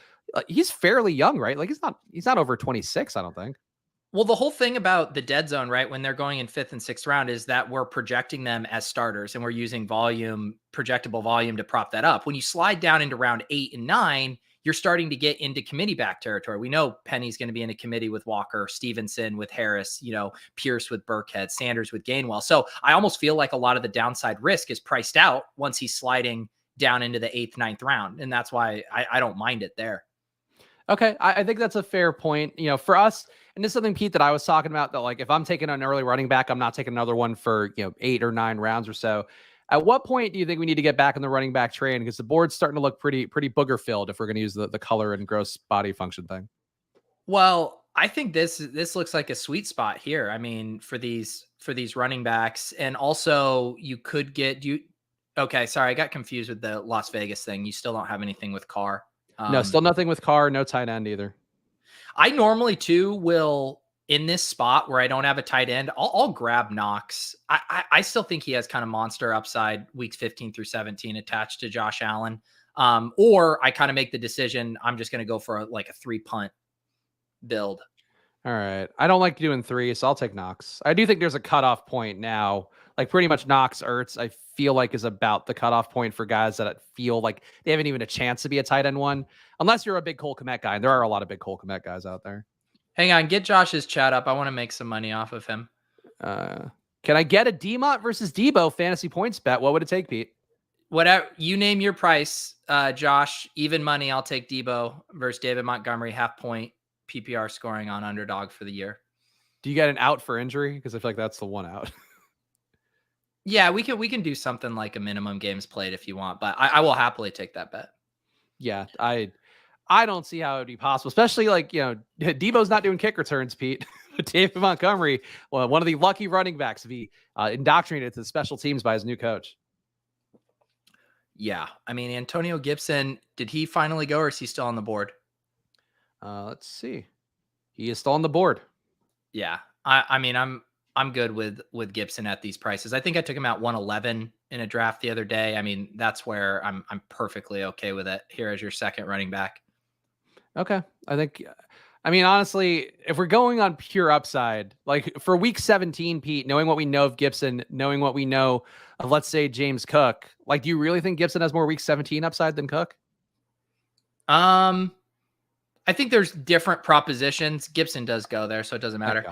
he's fairly young, right? Like he's not over 26, I don't think.
Well, the whole thing about the dead zone, right, when they're going in 5th and 6th round is that we're projecting them as starters and we're using projectable volume to prop that up. When you slide down into round 8 and 9, you're starting to get into committee back territory. We know Penny's going to be in a committee with Walker, Stevenson with Harris, Pierce with Burkhead, Sanders with Gainwell. So I almost feel like a lot of the downside risk is priced out once he's sliding down into the 8th, 9th round. And that's why I don't mind it there.
Okay. I think that's a fair point. For us, and this is something, Pete, that I was talking about, that like, if I'm taking an early running back, I'm not taking another one for, 8 or 9 rounds or so. At what point do you think we need to get back in the running back train? Because the board's starting to look pretty booger filled if we're going to use the color and gross body function thing.
Well, I think this looks like a sweet spot here. I mean, for these running backs, and also you could get Okay, sorry, I got confused with the Las Vegas thing. You still don't have anything with Carr.
No, still nothing with Carr. No tight end either.
I normally too will, in this spot where I don't have a tight end, I'll grab Knox. I still think he has kind of monster upside weeks 15 through 17 attached to Josh Allen. Or I kind of make the decision, I'm just going to go for a 3-punt build.
All right. I don't like doing 3, so I'll take Knox. I do think there's a cutoff point now. Like pretty much Knox, Ertz, I feel like is about the cutoff point for guys that feel like they haven't even a chance to be a tight end one, unless you're a big Cole Kmet guy. And there are a lot of big Cole Kmet guys out there.
Hang on, get Josh's chat up. I want to make some money off of him.
Can I get a Demont versus Debo fantasy points bet? What would it take, Pete?
Whatever you name your price, Josh. Even money, I'll take Debo versus David Montgomery, half point PPR scoring on Underdog for the year.
Do you get an out for injury? Because I feel like that's the one out.
Yeah, we can do something like a minimum games played if you want, but I will happily take that bet.
Yeah, I don't see how it would be possible, especially Debo's not doing kick returns, Pete. David Montgomery, one of the lucky running backs to be indoctrinated to the special teams by his new coach.
Yeah, I mean, Antonio Gibson, did he finally go, or is he still on the board?
Let's see. He is still on the board.
Yeah, I mean, I'm good with Gibson at these prices. I think I took him at 111 in a draft the other day. I mean, that's where I'm perfectly okay with it here as your second running back.
Okay. Honestly, if we're going on pure upside, like for week 17, Pete, knowing what we know of Gibson, knowing what we know of, let's say, James Cook, like, do you really think Gibson has more week 17 upside than Cook?
I think there's different propositions. Gibson does go there, so it doesn't matter.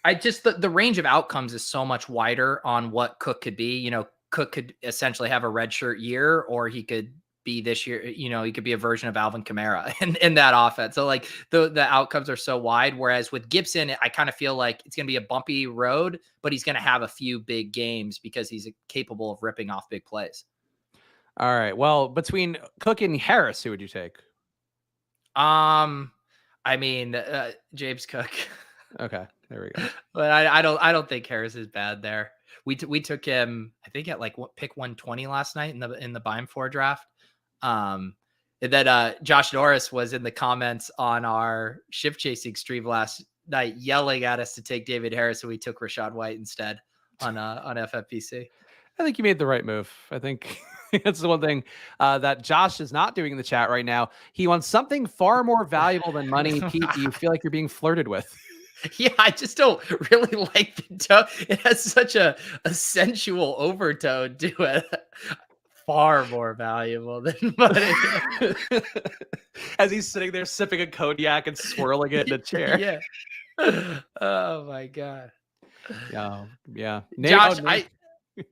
I just, the range of outcomes is so much wider on what Cook could be. Cook could essentially have a redshirt year, or he could be this year, he could be a version of Alvin Kamara in that offense. So like the outcomes are so wide. Whereas with Gibson, I kind of feel like it's going to be a bumpy road, but he's going to have a few big games because he's capable of ripping off big plays.
All right. Well, between Cook and Harris, who would you take?
James Cook.
Okay, there we go.
But I don't think Harris is bad there. We took him, I think, at pick 120 last night in the Bime 4 draft. And then Josh Norris was in the comments on our shift chasing stream last night, yelling at us to take David Harris, so we took Rashad White instead on FFPC.
I think you made the right move. I think that's the one thing that Josh is not doing in the chat right now. He wants something far more valuable than money. Pete, do you feel like you're being flirted with?
Yeah, I just don't really like the tone. It has such a sensual overtone to it. Far more valuable than money.
As he's sitting there sipping a cognac and swirling it in a chair.
Yeah. Oh my God.
Yeah.
Josh,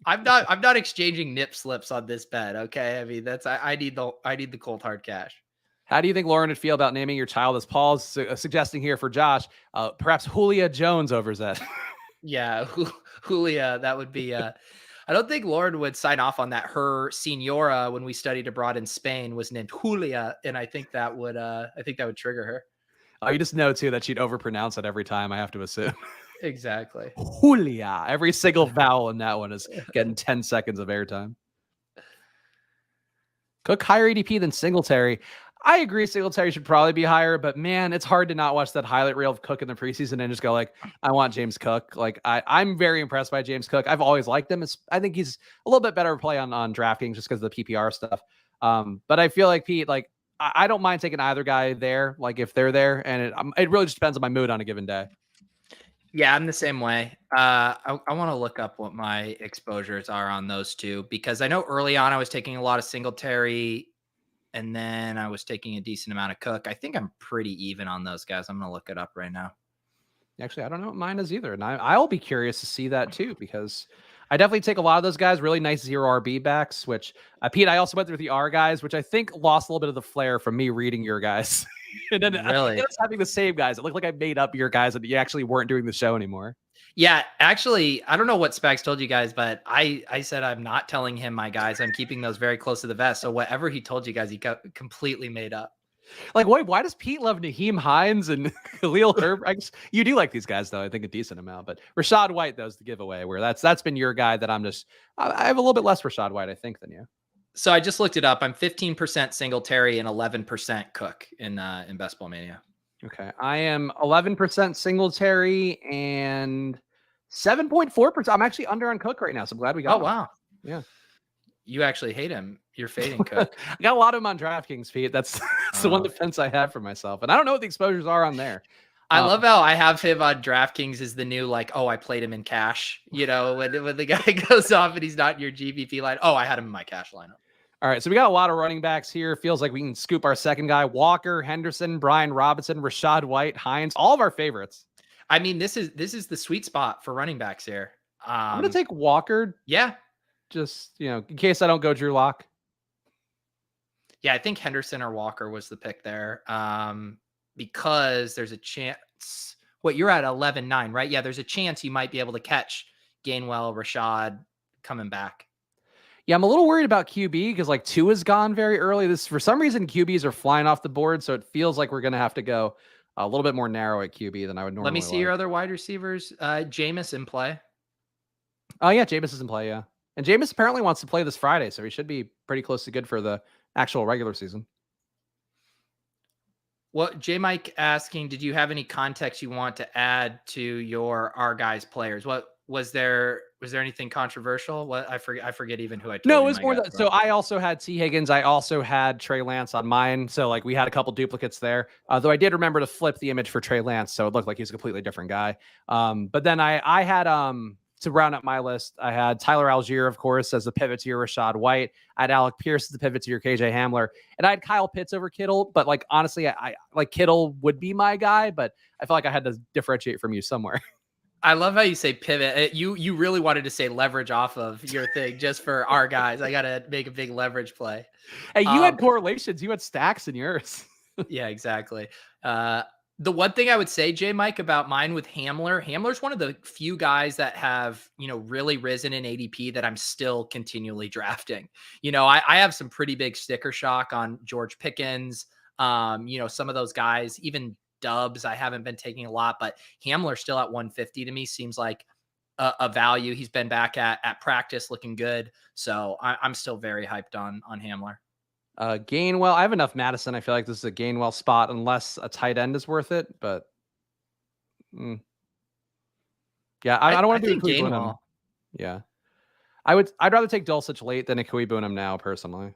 I'm not exchanging nip slips on this bet. Okay. I mean, I need the cold hard cash.
How do you think Lauren would feel about naming your child, as Paul's suggesting here for Josh, perhaps Julia Jones over Zed?
Yeah, Julia, that would be. I don't think Lauren would sign off on that. Her senora, when we studied abroad in Spain, was named Julia, and I think that would trigger her.
Oh, you just know too that she'd overpronounce it every time, I have to assume.
Exactly.
Julia. Every single vowel in that one is getting 10 seconds of airtime. Cook higher ADP than Singletary. I agree Singletary should probably be higher, but man, it's hard to not watch that highlight reel of Cook in the preseason and just go like, I want James Cook. Like I'm very impressed by James Cook. I've always liked him. I think he's a little bit better play on DraftKings just because of the PPR stuff. But I feel like Pete, like I don't mind taking either guy there, like if they're there, and it really just depends on my mood on a given day.
Yeah, I'm the same way. I want to look up what my exposures are on those two, because I know early on I was taking a lot of Singletary And then I was taking a decent amount of Cook. I think I'm pretty even on those guys. I'm going to look it up right now.
Actually, I don't know what mine is either. And I'll be curious to see that too, because I definitely take a lot of those guys, really nice 0 RB backs, which Pete, I also went through the R guys, which I think lost a little bit of the flair from me reading your guys. And then
Really?
I was having the same guys. It looked like I made up your guys and you actually weren't doing the show anymore.
Yeah, actually, I don't know what Spags told you guys, but I said I'm not telling him my guys. I'm keeping those very close to the vest. So whatever he told you guys, he completely made up.
Like, why does Pete love Naheem Hines and Khalil Herbert? I guess you do like these guys, though. I think a decent amount. But Rashad White, though, is the giveaway. Where that's been your guy. That I have a little bit less Rashad White, I think, than you.
So I just looked it up. I'm 15% Singletary and 11% Cook in Best Ball Mania.
Okay, I am 11% Singletary and 7.4%. I'm actually under on Cook right now, so I'm glad we got.
Oh, wow.
Yeah.
You actually hate him. You're fading Cook.
I got a lot of him on DraftKings, Pete. That's the one defense I have for myself. And I don't know what the exposures are on there.
I love how I have him on DraftKings is the new, like, oh, I played him in cash. You know, when the guy goes off and he's not in your GPP line. Oh, I had him in my cash lineup.
All right, so we got a lot of running backs here. Feels like we can scoop our second guy. Walker, Henderson, Brian Robinson, Rashad White, Hines, all of our favorites.
I mean, this is the sweet spot for running backs here.
I'm going to take Walker.
Yeah.
Just, in case I don't go Drew Lock.
Yeah, I think Henderson or Walker was the pick there. Because there's a chance. What, you're at 11-9, right? Yeah, there's a chance you might be able to catch Gainwell, Rashad coming back.
Yeah, I'm a little worried about QB because like Tua is gone very early. For some reason, QBs are flying off the board, so it feels like we're going to have to go a little bit more narrow at QB than I would normally.
Let me see your other wide receivers. Jameis in play.
Oh yeah, Jameis is in play. Yeah, and Jameis apparently wants to play this Friday, so he should be pretty close to good for the actual regular season.
Well, J Mike asking, did you have any context you want to add to your guys players? What was there anything controversial? What I forget even who I told.
No, it was more that. So I also had T Higgins. I also had Trey Lance on mine. So like we had a couple duplicates there. Though I did remember to flip the image for Trey Lance, so it looked like he's a completely different guy. But then I had to round up my list, I had Tyler Algier, of course, as the pivot to your Rashad White. I had Alec Pierce as the pivot to your KJ Hamler. And I had Kyle Pitts over Kittle. But like, honestly, I like Kittle would be my guy, but I felt like I had to differentiate from you somewhere.
I love how you say pivot. You really wanted to say leverage off of your thing just for our guys. I got to make a big leverage play.
Hey, you had correlations. You had stacks in yours.
Yeah, exactly. The one thing I would say, J Mike, about mine with Hamler's one of the few guys that have, really risen in ADP that I'm still continually drafting. I have some pretty big sticker shock on George Pickens. Some of those guys, even Dubs, I haven't been taking a lot, but Hamler still at 150 to me seems like a value. He's been back at practice looking good. So I'm still very hyped on Hamler.
Gainwell, I have enough Madison. I feel like this is a Gainwell spot unless a tight end is worth it, but yeah, I don't want to do Gainwell. Yeah. I'd rather take Dulcich late than a Kawhi now personally.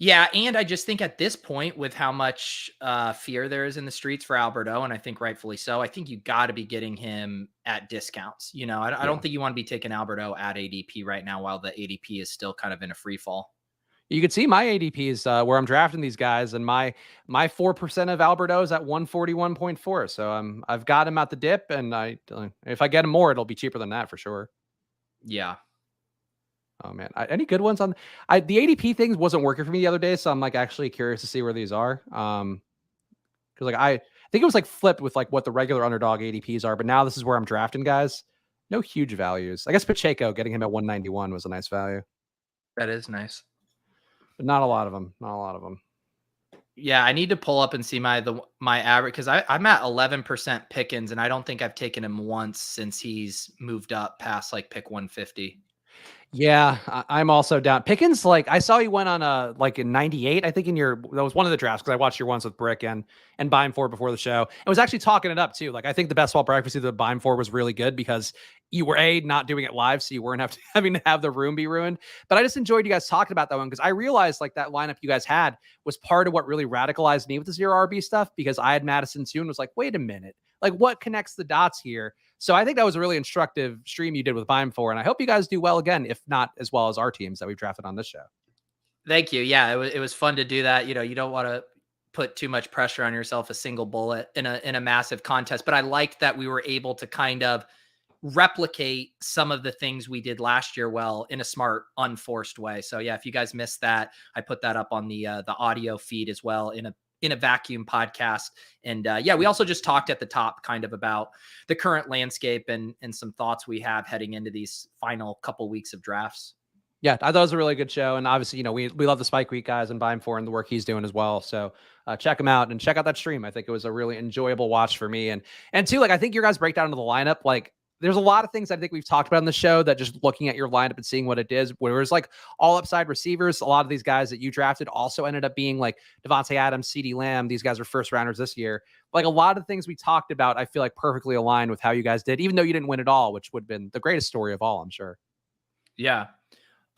Yeah, and I just think at this point, with how much fear there is in the streets for Alberto, and I think rightfully so, I think you got to be getting him at discounts. I don't think you want to be taking Alberto at ADP right now while the ADP is still kind of in a free fall.
You can see my ADPs where I'm drafting these guys, and my 4% of Alberto is at 141.4. So I've got him at the dip, and if I get him more, it'll be cheaper than that for sure.
Yeah.
Oh man, any good ones on the ADP things wasn't working for me the other day, so I'm like actually curious to see where these are. Because like I think it was like flipped with like what the regular underdog ADPs are, but now this is where I'm drafting guys. No huge values. I guess Pacheco, getting him at 191 was a nice value.
That is nice.
But not a lot of them. Not a lot of them.
Yeah, I need to pull up and see my average because I'm at 11% Pickens, and I don't think I've taken him once since he's moved up past like pick 150.
Yeah, I'm also down. Pickens, like I saw he went on like in 98, I think that was one of the drafts because I watched your ones with Brick and Bime for before the show. And was actually talking it up too. Like I think the best ball breakfast that Bime for was really good because you were not doing it live, so you weren't having to have the room be ruined. But I just enjoyed you guys talking about that one because I realized like that lineup you guys had was part of what really radicalized me with the 0 RB stuff because I had Madison too and was like, wait a minute, like what connects the dots here? So I think that was a really instructive stream you did with Bime for, and I hope you guys do well again, if not as well as our teams that we've drafted on this show.
Thank you. Yeah, it was fun to do that. You know, you don't want to put too much pressure on yourself, a single bullet in a massive contest. But I liked that we were able to kind of replicate some of the things we did last year well in a smart, unforced way. So yeah, if you guys missed that, I put that up on the audio feed as well in a vacuum podcast. And yeah, we also just talked at the top kind of about the current landscape and some thoughts we have heading into these final couple weeks of drafts.
Yeah, I thought it was a really good show. And obviously, you know, we love the Spike Week guys and Buying For and the work he's doing as well. So check him out and check out that stream. I think it was a really enjoyable watch for me. And two, like, I think your guys' breakdown of the lineup, like, there's a lot of things I think we've talked about in the show that just looking at your lineup and seeing what it is, where there's like all upside receivers. A lot of these guys that you drafted also ended up being like Devontae Adams, CeeDee Lamb. These guys are first rounders this year. Like a lot of things we talked about, I feel like perfectly aligned with how you guys did, even though you didn't win it all, which would have been the greatest story of all, I'm sure.
Yeah.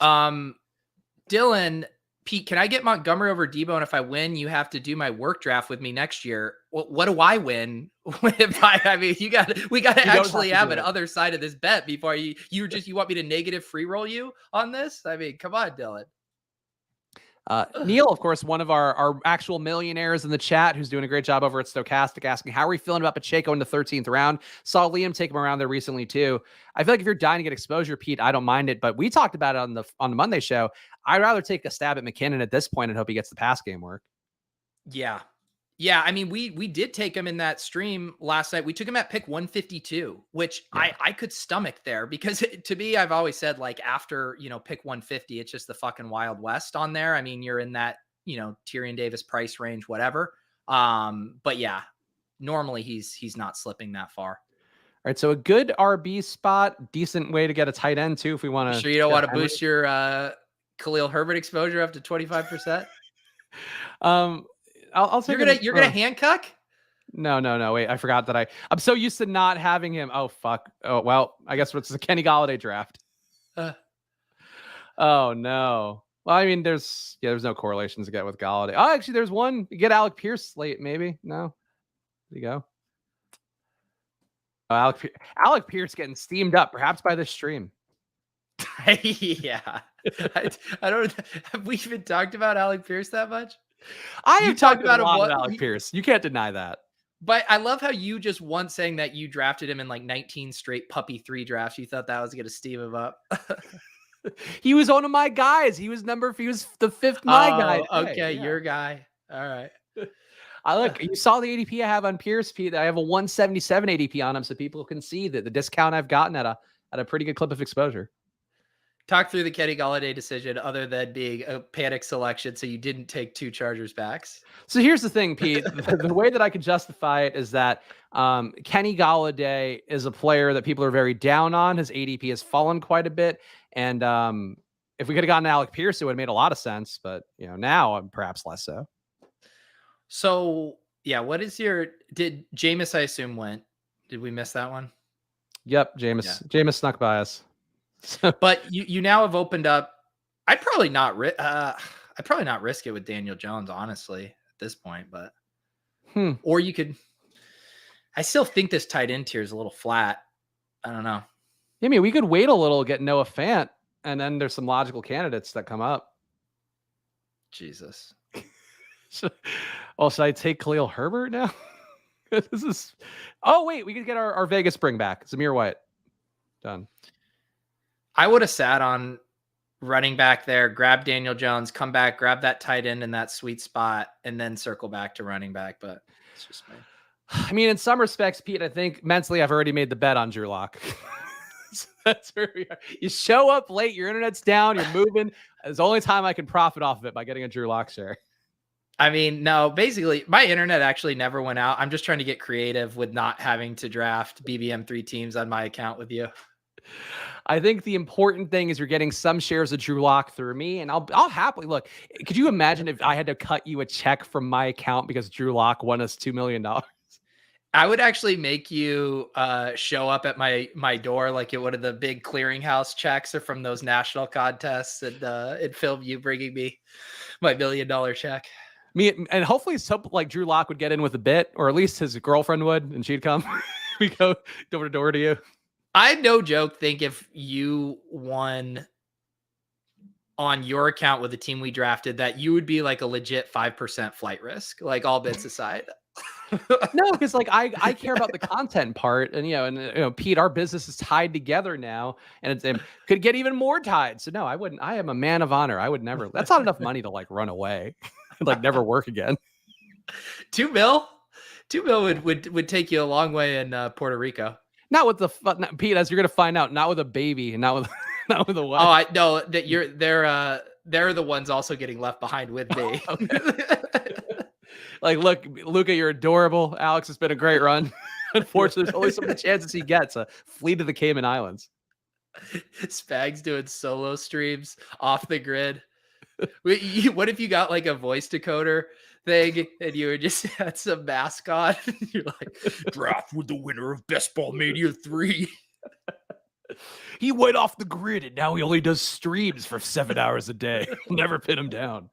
Dylan, Pete, can I get Montgomery over Debo? And if I win, you have to do my work draft with me next year. What do I win? I mean, we got to actually have an other side of this bet before you want me to negative free roll you on this? I mean, come on, Dylan.
Neil, of course, one of our actual millionaires in the chat who's doing a great job over at Stochastic, asking, how are we feeling about Pacheco in the 13th round? Saw Liam take him around there recently too. I feel like if you're dying to get exposure, Pete, I don't mind it, but we talked about it on the Monday show. I'd rather take a stab at McKinnon at this point and hope he gets the pass game work.
Yeah. Yeah, I mean, we did take him in that stream last night. We took him at pick 152, which I could stomach there because to me, I've always said, like, after, pick 150, it's just the fucking Wild West on there. I mean, you're in that, Tyrion Davis price range, whatever. But yeah, normally he's not slipping that far.
All right, so a good RB spot, decent way to get a tight end too if we want to.
Sure you don't want to boost your Khalil Herbert exposure up to 25%?
I'll take
you're gonna Hancock?
No. Wait, I forgot that I'm so used to not having him. Oh fuck. Oh well, I guess it's the Kenny Golladay draft. Oh no. Well, I mean, there's no correlations to get with Golladay. Oh, actually, there's one. You get Alec Pierce late, maybe. No. There you go. Oh, Alec Pierce getting steamed up, perhaps by this stream.
Yeah. I don't. Have we even talked about Alec Pierce that much?
I have talked about Alec Pierce. You can't deny that.
But I love how you just once saying that you drafted him in like 19 straight puppy 3 drafts. You thought that was going to steam him up.
He was one of my guys. He was the 5th guy.
Okay, yeah. Your guy. All right.
You saw the ADP I have on Pierce, Pete. I have a 177 ADP on him, so people can see that the discount I've gotten at a pretty good clip of exposure.
Talk through the Kenny Golladay decision other than being a panic selection, so you didn't take 2 Chargers backs.
So here's the thing, Pete. The way that I could justify it is that Kenny Golladay is a player that people are very down on. His ADP has fallen quite a bit. And if we could have gotten Alec Pierce, it would have made a lot of sense. But, now I'm perhaps less so.
So, yeah, what is did Jameis, I assume, went? Did we miss that one?
Yep, Jameis. Yeah. Jameis snuck by us.
But you now have opened up. I'd probably not risk it with Daniel Jones, honestly, at this point. But or you could. I still think this tight end tier is a little flat. I don't know.
I mean, we could wait a little, get Noah Fant, and then there's some logical candidates that come up.
Jesus.
Should I take Khalil Herbert now? This is. Oh wait, we could get our Vegas bring back Zamir White. Done.
I would have sat on running back there, grab Daniel Jones, come back, grab that tight end in that sweet spot, and then circle back to running back. But it's just me.
I mean, in some respects, Pete, I think mentally I've already made the bet on Drew Lock. So that's where we are. You show up late, your internet's down, you're moving. It's the only time I can profit off of it by getting a Drew Lock share.
I mean, no, basically my internet actually never went out. I'm just trying to get creative with not having to draft BBM3 teams on my account with you.
I think the important thing is you're getting some shares of Drew Lock through me, and I'll happily look. Could you imagine if I had to cut you a check from my account because Drew Lock won us $2 million?
I would actually make you show up at my door like it would have the big clearinghouse checks or from those national contests, and film you bringing me my $1 million check.
And hopefully, like Drew Lock would get in with a bit, or at least his girlfriend would, and she'd come. We go door to door to you.
I no joke think if you won on your account with the team we drafted that you would be like a legit 5% flight risk, like all bits aside.
No, because like I care about the content part, and Pete, our business is tied together now, and it could get even more tied. So no, I wouldn't. I am a man of honor. I would never. That's not enough money to like run away, like never work again.
$2 million would take you a long way in Puerto Rico.
Not with the Pete, as you're gonna find out. Not with a baby, and not with not with a wife.
Oh, I know that they're the ones also getting left behind with me.
Like, look, Luca, you're adorable. Alex, it's been a great run. Unfortunately, there's only so many chances he gets. Flee to the Cayman Islands.
Spags doing solo streams off the grid. What if you got like a voice decoder thing and you were just had some mascot? You're like, draft with the winner of Best Ball Mania 3.
He went off the grid and now he only does streams for 7 hours a day. We'll never pin him down.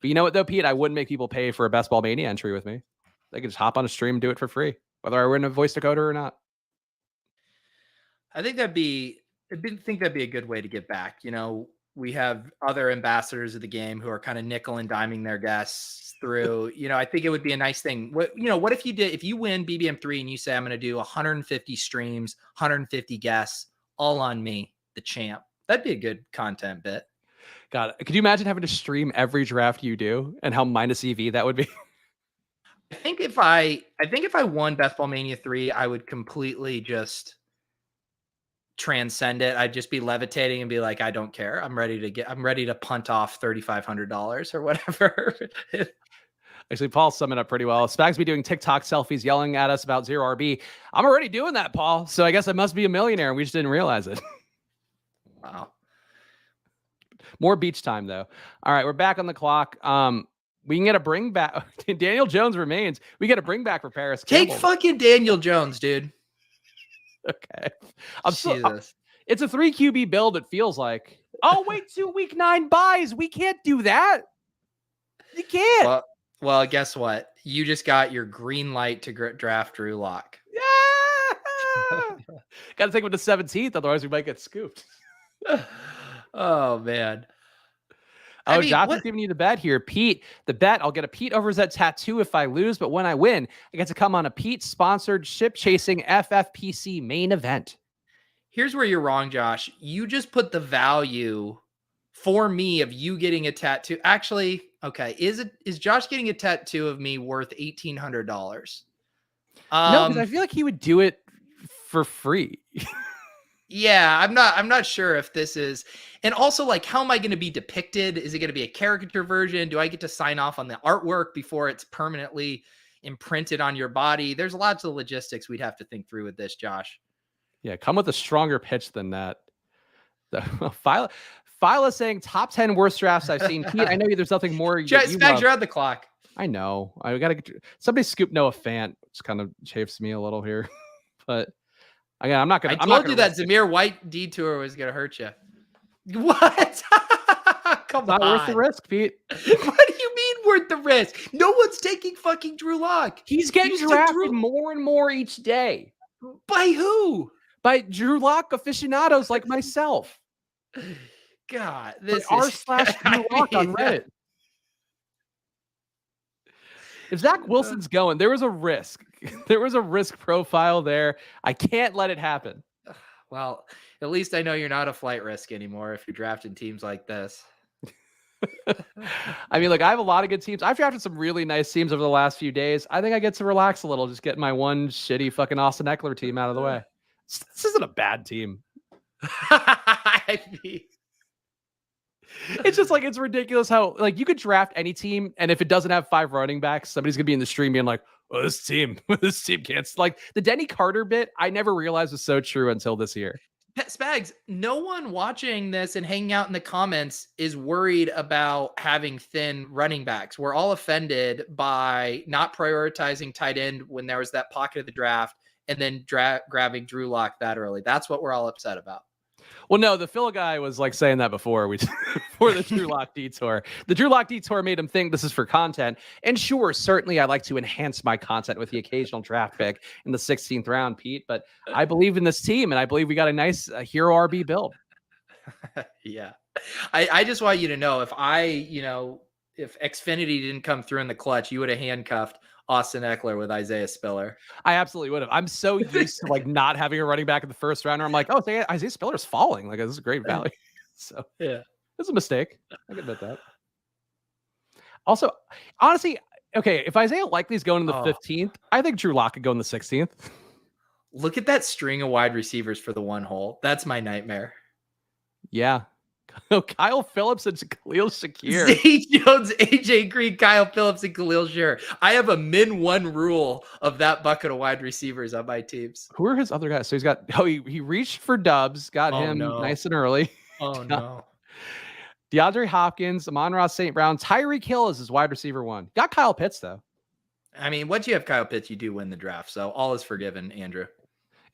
But you know what, though, Pete? I wouldn't make people pay for a Best Ball Mania entry with me. They could just hop on a stream and do it for free, whether I win a voice decoder or not.
I think that'd be a good way to get back. We have other ambassadors of the game who are kind of nickel and diming their guests through. I think it would be a nice thing. What if you win BBM3 and you say, I'm going to do 150 streams, 150 guests, all on me, the champ. That'd be a good content bit.
God, could you imagine having to stream every draft you do and how minus EV that would be?
I think if I won Best Ball Mania 3, I would completely just transcend it. I'd just be levitating and be like, I don't care. I'm ready to punt off $3,500 or whatever.
Actually, Paul summed it up pretty well. Spags be doing TikTok selfies yelling at us about 0RB. I'm already doing that, Paul. So I guess I must be a millionaire and we just didn't realize it.
Wow.
More beach time, though. All right, we're back on the clock. We can get a bring back. Daniel Jones remains. We get a bring back for Paris
Take
Campbell.
fucking Daniel Jones, dude.
Okay. It's a 3 QB build, it feels like. Oh, wait, 2 week 9 buys. We can't do that. You can't.
Well, guess what? You just got your green light to draft Drew Lock.
Yeah. Got to take him to 17th, otherwise we might get scooped.
Oh, man.
Oh, Josh is giving you the bet here. Pete, the bet, I'll get a Pete Overzet tattoo if I lose, but when I win, I get to come on a Pete-sponsored ship-chasing FFPC main event.
Here's where you're wrong, Josh. You just put the value for me of you getting a tattoo. Actually, okay, is Josh getting a tattoo of me worth $1,800?
No, because I feel like he would do it for free.
Yeah, I'm not sure if this is, and also like, how am I going to be depicted? Is it going to be a caricature version? Do I get to sign off on the artwork before it's permanently imprinted on your body? There's lots of logistics we'd have to think through with this, Josh.
Yeah, come with a stronger pitch than that. Phila saying top 10 worst drafts I've seen. Pete, I know there's nothing more.
Spags, you're on the clock.
I know. I got to somebody scoop Noah Fant, which kind of chafes me a little here, but. Again, I'm not going to.
I told you that Zamir White detour was going to hurt you. What? Come on.
Not worth the risk, Pete.
What do you mean worth the risk? No one's taking fucking Drew Lock.
He's getting drafted more and more each day.
By who?
By Drew Lock aficionados like myself.
God, this is
r/Drew Lock on Reddit. If Zach Wilson's going, there was a risk. There was a risk profile there. I can't let it happen.
Well, at least I know you're not a flight risk anymore if you're drafting teams like this.
I mean, look, I have a lot of good teams. I've drafted some really nice teams over the last few days. I think I get to relax a little, just get my one shitty fucking Austin Eckler team out of the way. This isn't a bad team. It's just like, it's ridiculous how like you could draft any team, and if it doesn't have 5 running backs, somebody's gonna be in the stream being like, oh, this team can't, like the Denny Carter bit. I never realized was so true until this year.
Spags, no one watching this and hanging out in the comments is worried about having thin running backs. We're all offended by not prioritizing tight end when there was that pocket of the draft and then grabbing Drew Lock that early. That's what we're all upset about.
Well, no, the Phil guy was like saying that before for the Drew Lock detour. The Drew Lock detour made him think this is for content. And sure, certainly I like to enhance my content with the occasional draft pick in the 16th round, Pete. But I believe in this team, and I believe we got a nice hero RB build.
Yeah. I just want you to know if if Xfinity didn't come through in the clutch, you would have handcuffed Austin Eckler with Isaiah Spiller.
I absolutely would have. I'm so used to like not having a running back in the first round. I'm like, oh, so Isaiah Spiller's falling. Like, this is a great value. So
Yeah.
it's a mistake. I can admit that. Also, honestly, okay, if Isaiah Likely's going in the 15th, I think Drew Lock could go in the 16th.
Look at that string of wide receivers for the one hole. That's my nightmare.
Yeah. Kyle Phillips and Khalil Shakir.
Zay Jones, AJ Green, Kyle Phillips, and Khalil Shakir. I have a min one rule of that bucket of wide receivers on my teams.
Who are his other guys? So he's got, he reached for Dubs, got him nice and early.
Oh, no.
DeAndre Hopkins, Amon-Ra St. Brown, Tyreek Hill is his wide receiver one. Got Kyle Pitts, though.
I mean, once you have Kyle Pitts, you do win the draft. So all is forgiven, Andrew.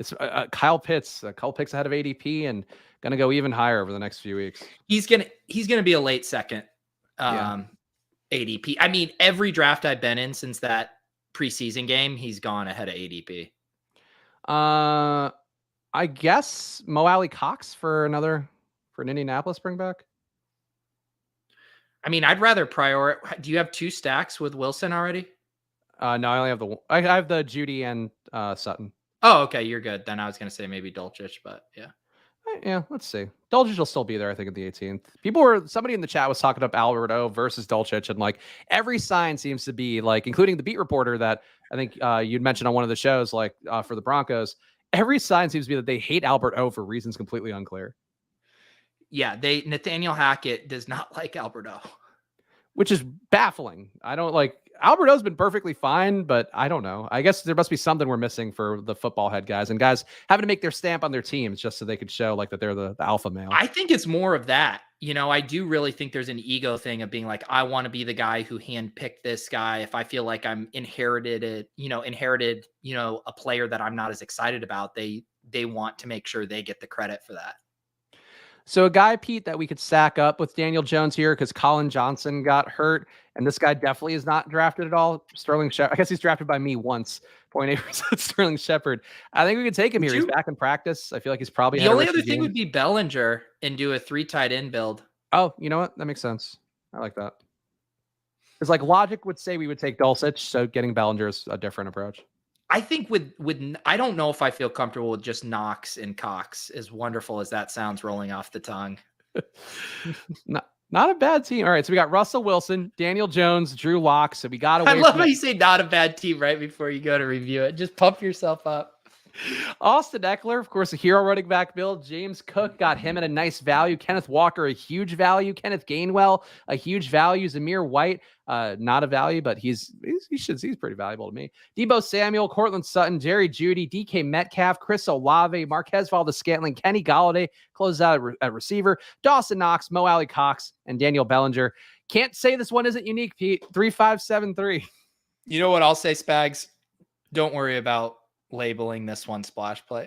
It's Kyle Pitts, a couple picks ahead of ADP and going to go even higher over the next few weeks.
He's gonna be a late second ADP. I mean, every draft I've been in since that preseason game, he's gone ahead of ADP.
I guess Mo Alley Cox for an Indianapolis bring back.
I mean, I'd rather do you have 2 stacks with Wilson already?
No, I only have I have the Judy and Sutton.
Oh, okay. You're good. Then I was going to say maybe Dulcich, but yeah.
Yeah, let's see. Dulcich will still be there, I think, at the 18th. Somebody in the chat was talking up Albert O versus Dulcich, and like every sign seems to be like, including the beat reporter that I think you'd mentioned on one of the shows, like for the Broncos, every sign seems to be that they hate Albert O for reasons completely unclear.
Yeah, Nathaniel Hackett does not like Albert O,
which is baffling. I don't like Albert O's been perfectly fine, but I don't know. I guess there must be something we're missing for the football head guys and guys having to make their stamp on their teams just so they could show like that they're the alpha male.
I think it's more of that. I do really think there's an ego thing of being like, I want to be the guy who handpicked this guy. If I feel like I'm inherited a player that I'm not as excited about, they want to make sure they get the credit for that.
So a guy, Pete, that we could stack up with Daniel Jones here because Colin Johnson got hurt, and this guy definitely is not drafted at all. Sterling Shepard. I guess he's drafted by me once. 0.8% Sterling Shepard. I think we could take him here. He's back in practice. I feel like he's probably
the only other thing would be Bellinger and do a 3 tight end build.
Oh, you know what? That makes sense. I like that. Because like logic would say we would take Dulcich, so getting Bellinger is a different approach.
I think with I don't know if I feel comfortable with just Knox and Cox, as wonderful as that sounds rolling off the tongue.
Not a bad team. All right, so we got Russell Wilson, Daniel Jones, Drew Lock. So we got away.
I love how you say not a bad team right before you go to review it. Just pump yourself up.
Austin Eckler, of course, a hero running back build. James Cook got him at a nice value. Kenneth Walker, a huge value. Kenneth Gainwell, a huge value. Zamir White, not a value, but he's pretty valuable to me. Debo Samuel, Cortland Sutton, Jerry Jeudy, DK Metcalf, Chris Olave, Marquez Valdes-Scantling, Kenny Galladay closes out at receiver. Dawson Knox, Mo Alley Cox, and Daniel Bellinger. Can't say this one isn't unique, Pete. 3-5-7-3.
You know what I'll say, Spags? Don't worry about labeling this one splash play.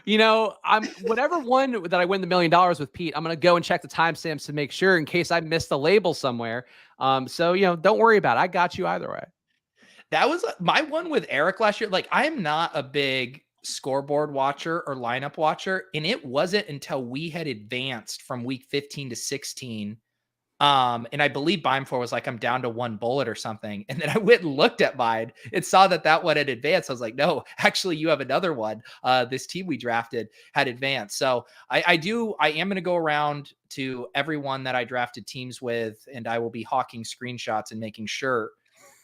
I'm whatever one that I win the $1 million with Pete, I'm going to go and check the timestamps to make sure in case I missed the label somewhere. So, don't worry about it. I got you either way.
That was my one with Eric last year. Like, I am not a big scoreboard watcher or lineup watcher. And it wasn't until we had advanced from week 15 to 16. And I believe Bime4 was like, I'm down to 1 bullet or something. And then I went and looked at mine and saw that one had advanced. I was like, no, actually you have another one. This team we drafted had advanced. So I am going to go around to everyone that I drafted teams with, and I will be hawking screenshots and making sure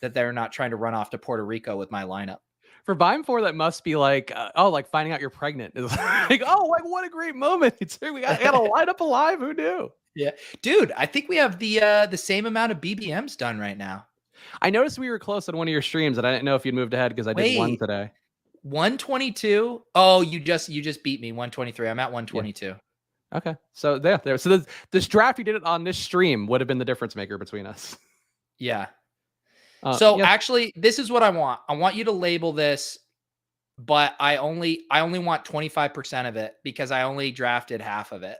that they're not trying to run off to Puerto Rico with my lineup.
For Bime4, that must be like, like finding out you're pregnant. It's like, like what a great moment. We got a lineup alive. Who knew?
Yeah, dude, I think we have the same amount of BBMs done right now.
I noticed we were close on one of your streams, and I didn't know if you'd moved ahead because I did one today.
122. Oh, you just beat me. 123. I'm at 122.
Yeah. Okay, so there. So this draft you did it on this stream would have been the difference maker between us.
Yeah. Actually, this is what I want. I want you to label this, but I only want 25% of it because I only drafted half of it.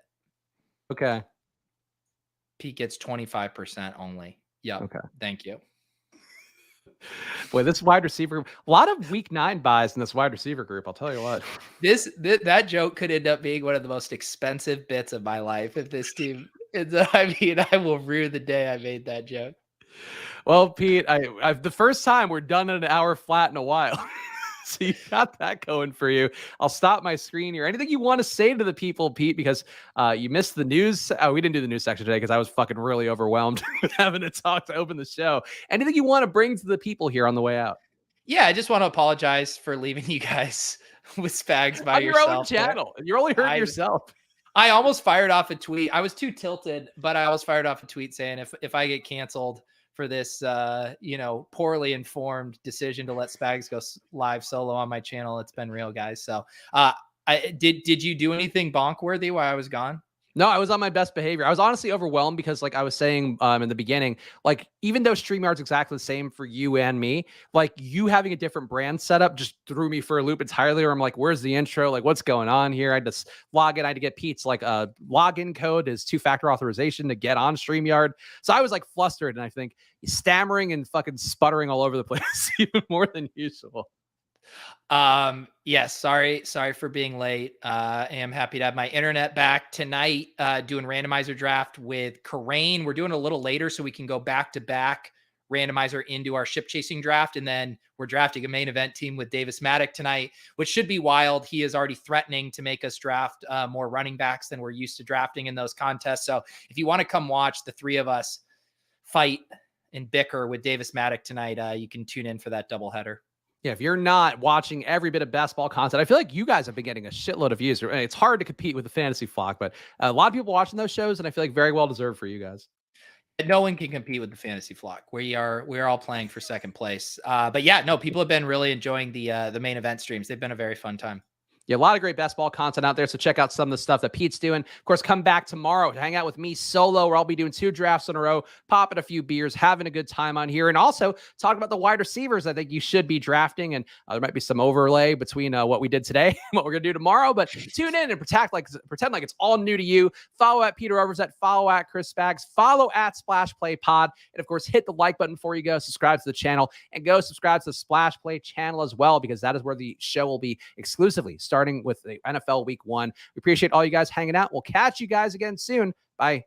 Okay.
Pete gets 25% only. Yeah.
Okay.
Thank you.
Boy, this wide receiver, a lot of week 9 buys in this wide receiver group. I'll tell you what.
That joke could end up being one of the most expensive bits of my life if this team. I mean, I will rue the day I made that joke.
Well, Pete, I've the first time we're done in an hour flat in a while. So you got that going for you. I'll stop my screen here. Anything you want to say to the people, Pete, because you missed the news. Oh, we didn't do the news section today because I was fucking really overwhelmed with having to talk to open the show. Anything you want to bring to the people here on the way out?
Yeah, I just want to apologize for leaving you guys with Spags by
on
yourself.
Your own channel. You're only hurting yourself.
I almost fired off a tweet. I was too tilted, but I almost fired off a tweet saying if I get canceled for this, poorly informed decision to let Spags go live solo on my channel, it's been real, guys. So, did you do anything bonk worthy while I was gone?
No, I was on my best behavior. I was honestly overwhelmed because, like I was saying in the beginning, like even though StreamYard's exactly the same for you and me, like you having a different brand setup just threw me for a loop entirely. Where I'm like, where's the intro? Like, what's going on here? I just log in. I had to get Pete's like a login code, his 2-factor authorization to get on StreamYard. So I was like flustered, and I think stammering and fucking sputtering all over the place even more than usual.
Yes, sorry for being late. I am happy to have my internet back tonight, doing randomizer draft with Karain. We're doing a little later so we can go back to back randomizer into our ship chasing draft. And then we're drafting a main event team with Davis Maddock tonight, which should be wild. He is already threatening to make us draft more running backs than we're used to drafting in those contests. So if you want to come watch the three of us fight and bicker with Davis Maddock tonight, you can tune in for that doubleheader.
Yeah, if you're not watching every bit of basketball content, I feel like you guys have been getting a shitload of views. It's hard to compete with the fantasy flock, but a lot of people watching those shows, and I feel like very well deserved for you guys.
No one can compete with the fantasy flock. We're all playing for second place. But yeah, no, people have been really enjoying the main event streams. They've been a very fun time.
Yeah, a lot of great basketball content out there. So check out some of the stuff that Pete's doing. Of course, come back tomorrow to hang out with me solo, where I'll be doing 2 drafts in a row, popping a few beers, having a good time on here, and also talking about the wide receivers I think you should be drafting. And there might be some overlay between what we did today and what we're going to do tomorrow. But tune in and pretend like it's all new to you. Follow at Peter Overzet, follow at Chris Spags, follow at Splash Play Pod. And of course, hit the like button before you go. Subscribe to the channel and go subscribe to the Splash Play channel as well, because that is where the show will be exclusively starting with the NFL Week 1. We appreciate all you guys hanging out. We'll catch you guys again soon. Bye.